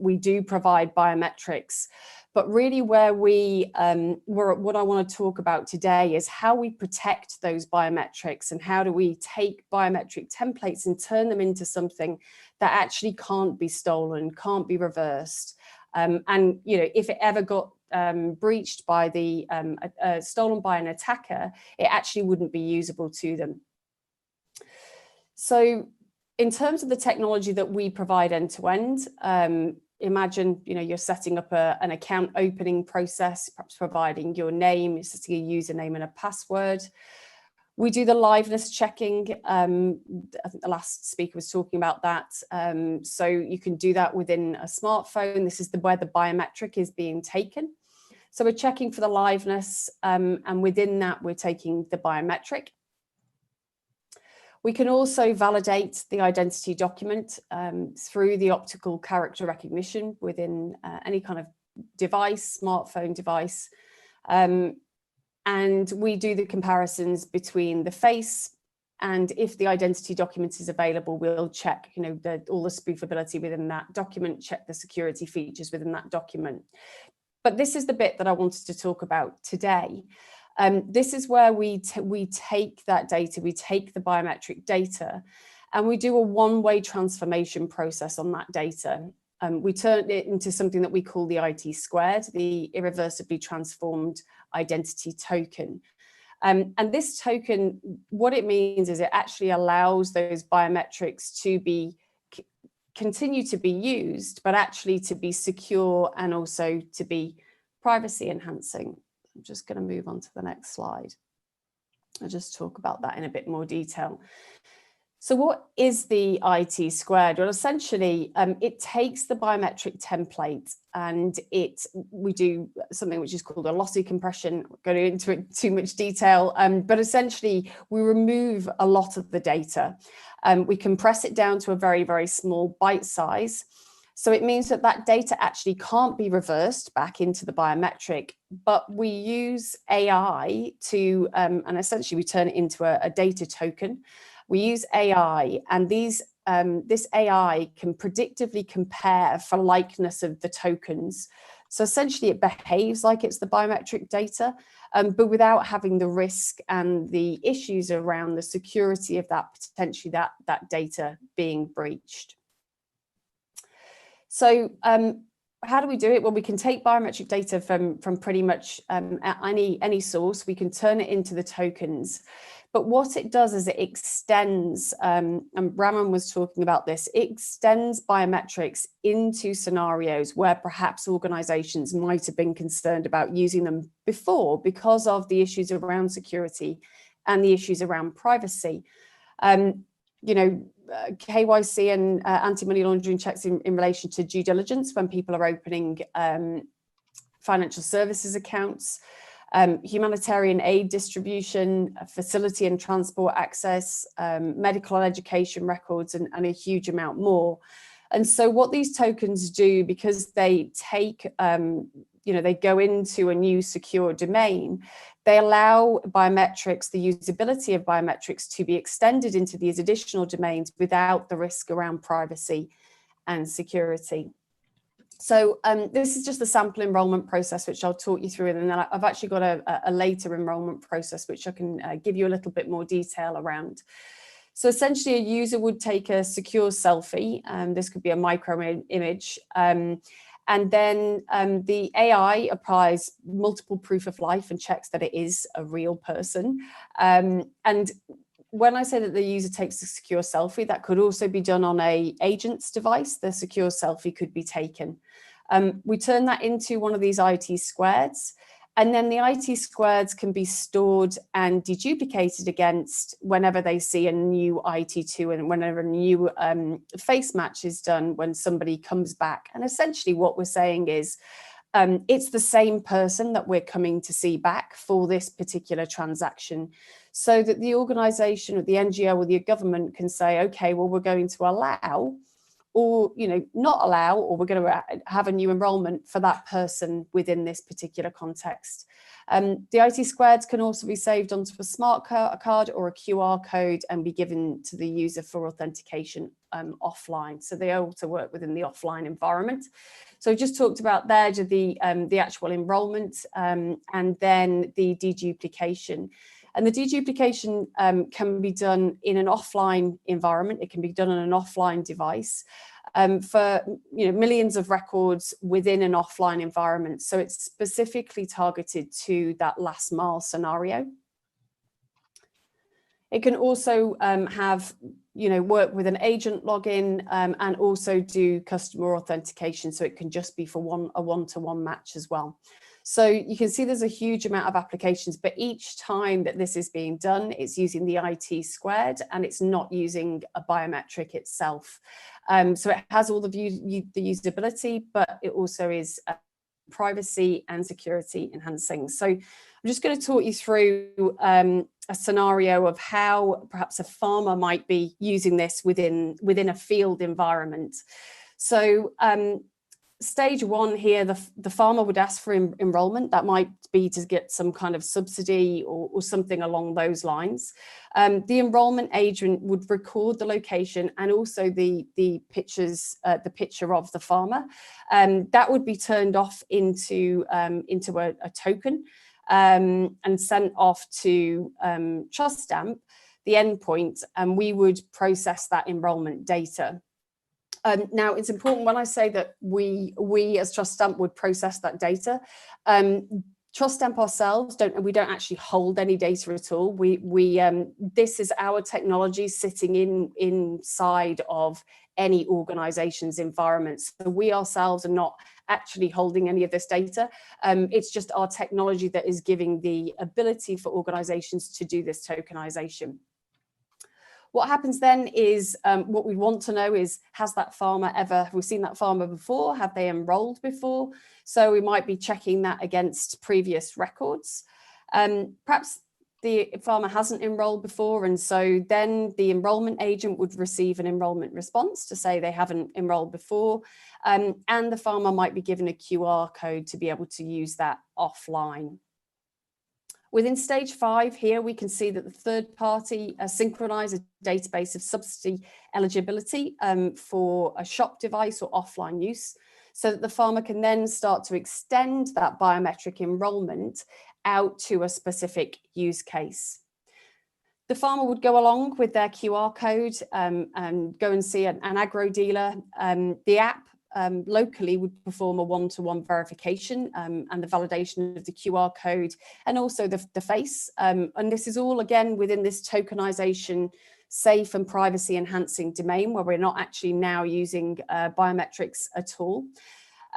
We do provide biometrics, but really where what I want to talk about today is how we protect those biometrics and how do we take biometric templates and turn them into something that actually can't be stolen, can't be reversed. And, you know, if it ever got breached by stolen by an attacker, it actually wouldn't be usable to them. So in terms of the technology that we provide end to end, imagine, you know, you're setting up an account opening process, perhaps providing your name, you're setting a username and a password. We do the liveness checking. I think the last speaker was talking about that. So you can do that within a smartphone. This is where the biometric is being taken. So we're checking for the liveness, and within that, we're taking the biometric. We can also validate the identity document through the optical character recognition within any kind of device, smartphone device. And we do the comparisons between the face, and if the identity document is available, we'll check, you know, all the spoofability within that document, check the security features within that document. But this is the bit that I wanted to talk about today. This is where we take that data, we take the biometric data, and we do a one-way transformation process on that data. We turn it into something that we call the IT squared, the irreversibly transformed identity token. And this token, what it means is it actually allows those biometrics to continue to be used, but actually to be secure and also to be privacy enhancing. I'm just going to move on to the next slide. I'll just talk about that in a bit more detail. So what is the IT squared? Well, essentially, it takes the biometric template and we do something which is called a lossy compression. I'll go into it too much detail, but essentially we remove a lot of the data. We compress it down to a very, very small byte size. So it means that that data actually can't be reversed back into the biometric, but we use AI to, and essentially we turn it into a data token. We use AI, and this AI can predictively compare for likeness of the tokens. So essentially it behaves like it's the biometric data, but without having the risk and the issues around the security of that, potentially that data being breached. So how do we do it? Well, we can take biometric data from pretty much any source. We can turn it into the tokens. But what it does is it extends, and Raman was talking about this, it extends biometrics into scenarios where perhaps organizations might have been concerned about using them before because of the issues around security and the issues around privacy. You know, KYC and anti-money laundering checks in relation to due diligence when people are opening financial services accounts, humanitarian aid distribution, facility and transport access, medical and education records, and a huge amount more. And so what these tokens do, because they take, you know, they go into a new secure domain, they allow biometrics, the usability of biometrics to be extended into these additional domains without the risk around privacy and security. So this is just the sample enrollment process, which I'll talk you through. And then I've actually got a later enrollment process, which I can give you a little bit more detail around. So essentially, a user would take a secure selfie. This could be a micro image. And then the AI applies multiple proof of life and checks that it is a real person. And when I say that the user takes a secure selfie, that could also be done on an agent's device. The secure selfie could be taken. We turn that into one of these IT squareds. And then the IT squareds can be stored and deduplicated against whenever they see a new IT2 and whenever a new face match is done when somebody comes back. And essentially what we're saying is it's the same person that we're coming to see back for this particular transaction, so that the organization or the NGO or the government can say, okay, well, we're going to allow, or, you know, not allow, or we're going to have a new enrollment for that person within this particular context. The IT squareds can also be saved onto a smart card or a QR code and be given to the user for authentication offline. So they also work within the offline environment. So we just talked about there the actual enrollment and then the deduplication. And the deduplication can be done in an offline environment. It can be done on an offline device for millions of records within an offline environment. So it's specifically targeted to that last mile scenario. It can also have, work with an agent login and also do customer authentication. So it can just be for a one-to-one match as well. So you can see there's a huge amount of applications, but each time that this is being done, it's using the IT squared and it's not using a biometric itself. So it has all the usability, but it also is privacy and security enhancing. So I'm just going to talk you through a scenario of how perhaps a farmer might be using this within a field environment. So stage one here, the farmer would ask for enrollment. That might be to get some kind of subsidy or something along those lines. The enrollment agent would record the location and also the picture of the farmer. That would be turned off into a token and sent off to TrustStamp, the endpoint, and we would process that enrollment data. Now, it's important when I say that we as TrustStamp would process that data. TrustStamp ourselves we don't actually hold any data at all. This is our technology sitting inside of any organization's environment. So we ourselves are not actually holding any of this data. It's just our technology that is giving the ability for organizations to do this tokenization. What happens then is what we want to know is, have we seen that farmer before? Have they enrolled before? So we might be checking that against previous records. Perhaps the farmer hasn't enrolled before, and so then the enrollment agent would receive an enrollment response to say they haven't enrolled before, and the farmer might be given a QR code to be able to use that offline. Within stage 5 here, we can see that the third party synchronize a database of subsidy eligibility for a shop device or offline use, so that the farmer can then start to extend that biometric enrollment out to a specific use case. The farmer would go along with their QR code and go and see an agro dealer. The app locally would perform a one-to-one verification and the validation of the QR code and also the face. And this is all, again, within this tokenization, safe and privacy enhancing domain where we're not actually now using biometrics at all.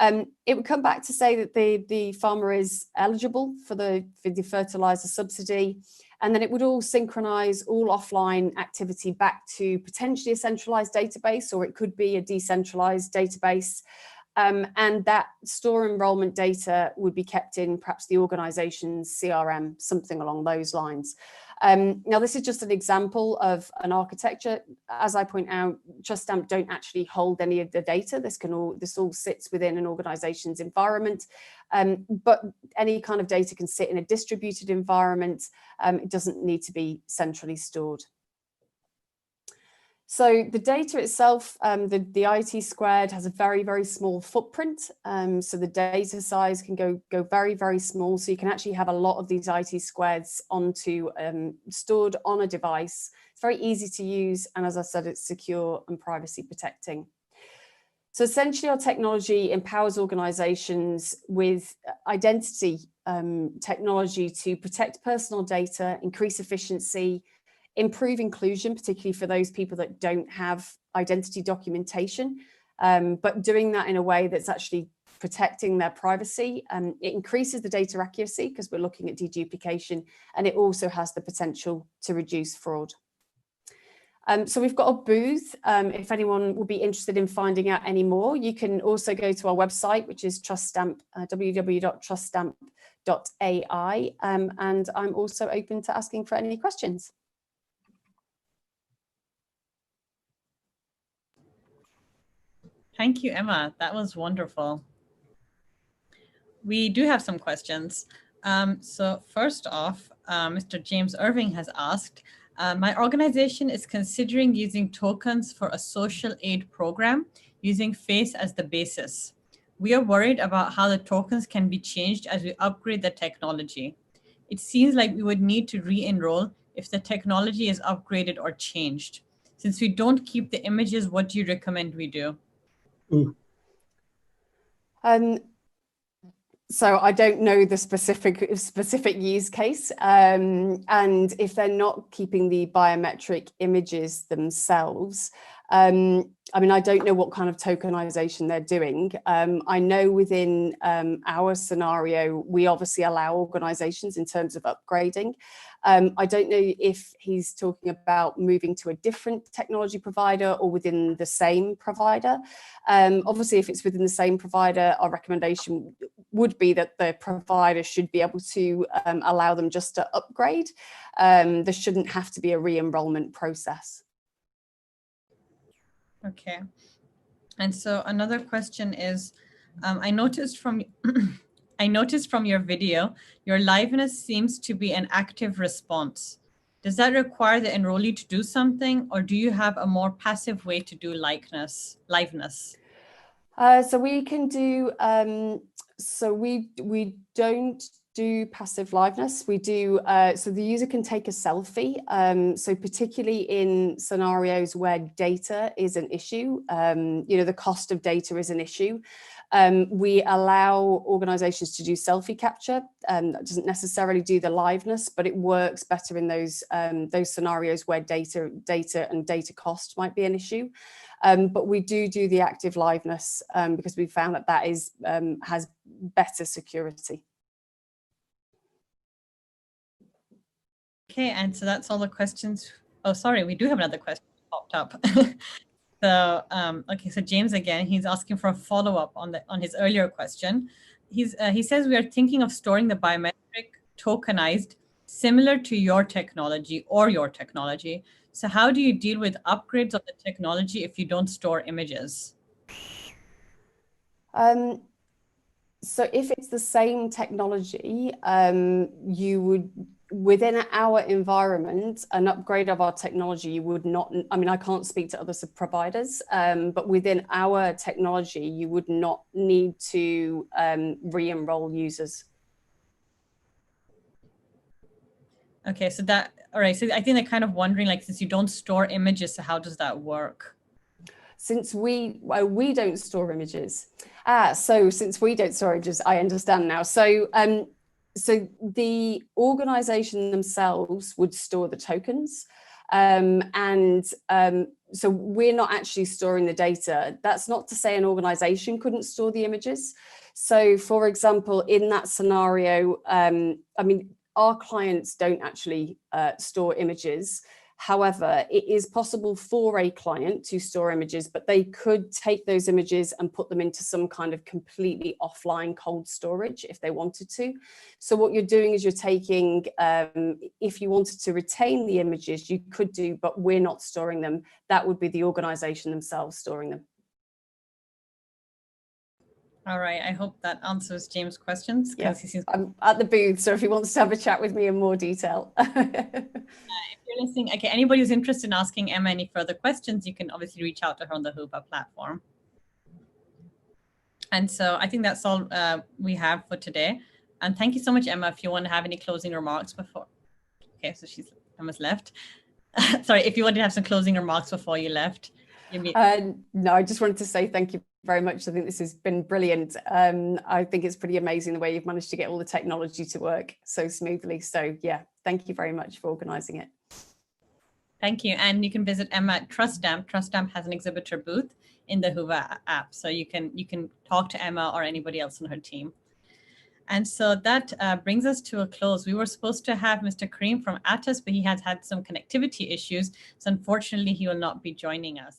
It would come back to say that the farmer is eligible for the fertilizer subsidy, and then it would all synchronize all offline activity back to potentially a centralized database, or it could be a decentralized database. And that store enrollment data would be kept in perhaps the organization's CRM, something along those lines. Now, this is just an example of an architecture. As I point out, TrustStamp don't actually hold any of the data. This all sits within an organization's environment, but any kind of data can sit in a distributed environment. It doesn't need to be centrally stored. So the data itself, the IT squared has a very, very small footprint. So the data size can go very, very small. So you can actually have a lot of these IT squareds stored on a device. It's very easy to use. And as I said, it's secure and privacy protecting. So essentially our technology empowers organizations with identity technology to protect personal data, increase efficiency, improve inclusion, particularly for those people that don't have identity documentation, but doing that in a way that's actually protecting their privacy. It increases the data accuracy because we're looking at deduplication, and it also has the potential to reduce fraud. So we've got a booth. If anyone will be interested in finding out any more, you can also go to our website, which is TrustStamp, www.truststamp.ai, and I'm also open to asking for any questions. Thank you, Emma. That was wonderful. We do have some questions. So first off, Mr. James Irving has asked, my organization is considering using tokens for a social aid program using face as the basis. We are worried about how the tokens can be changed as we upgrade the technology. It seems like we would need to re-enroll if the technology is upgraded or changed. Since we don't keep the images, what do you recommend we do? So I don't know the specific use case, and if they're not keeping the biometric images themselves, I mean, I don't know what kind of tokenization they're doing. I know within our scenario, we obviously allow organizations in terms of upgrading. I don't know if he's talking about moving to a different technology provider or within the same provider. Obviously, if it's within the same provider, our recommendation would be that the provider should be able to allow them just to upgrade. There shouldn't have to be a re-enrollment process. Okay. And so another question is, I noticed from your video, your liveness seems to be an active response. Does that require the enrollee to do something, or do you have a more passive way to do liveness? So we can do, so we don't do passive liveness. We do, so the user can take a selfie. So particularly in scenarios where data is an issue, the cost of data is an issue. We allow organizations to do selfie capture. That doesn't necessarily do the liveness, but it works better in those scenarios where data and data cost might be an issue. But we do the active liveness because we found that is has better security. Okay, and so that's all the questions. Oh, sorry, we do have another question popped up. So, okay, so James again, he's asking for a follow-up on his earlier question. He says we are thinking of storing the biometric tokenized similar to your technology or your technology. So how do you deal with upgrades of the technology if you don't store images? So if it's the same technology, you would, within our environment, an upgrade of our technology, you would not, I mean, I can't speak to other providers, but within our technology, you would not need to re-enroll users. Okay, so that, all right, so I think they're kind of wondering, like, since you don't store images, so how does that work? Since we don't store images. So since we don't store images, I understand now. So, so the organization themselves would store the tokens. So we're not actually storing the data. That's not to say an organization couldn't store the images. So for example, in that scenario, I mean, our clients don't actually store images. However, it is possible for a client to store images, but they could take those images and put them into some kind of completely offline cold storage if they wanted to. So what you're doing is you're taking, if you wanted to retain the images, you could do, but we're not storing them. That would be the organization themselves storing them. All right, I hope that answers James' questions. Yeah, I'm at the booth, so if he wants to have a chat with me in more detail. If you're listening, okay, anybody who's interested in asking Emma any further questions, you can obviously reach out to her on the Hoover platform. And so I think that's all we have for today. And thank you so much, Emma, if you want to have any closing remarks before. Okay, so Emma's left. Sorry, if you want to have some closing remarks before you left. No, I just wanted to say thank you very much. I think this has been brilliant. I think it's pretty amazing the way you've managed to get all the technology to work so smoothly. So yeah, thank you very much for organizing it. Thank you. And you can visit Emma at TrustStamp. TrustStamp has an exhibitor booth in the Hoover app. So you can talk to Emma or anybody else on her team. And so that brings us to a close. We were supposed to have Mr. Kareem from Atos, but he has had some connectivity issues. So unfortunately, he will not be joining us.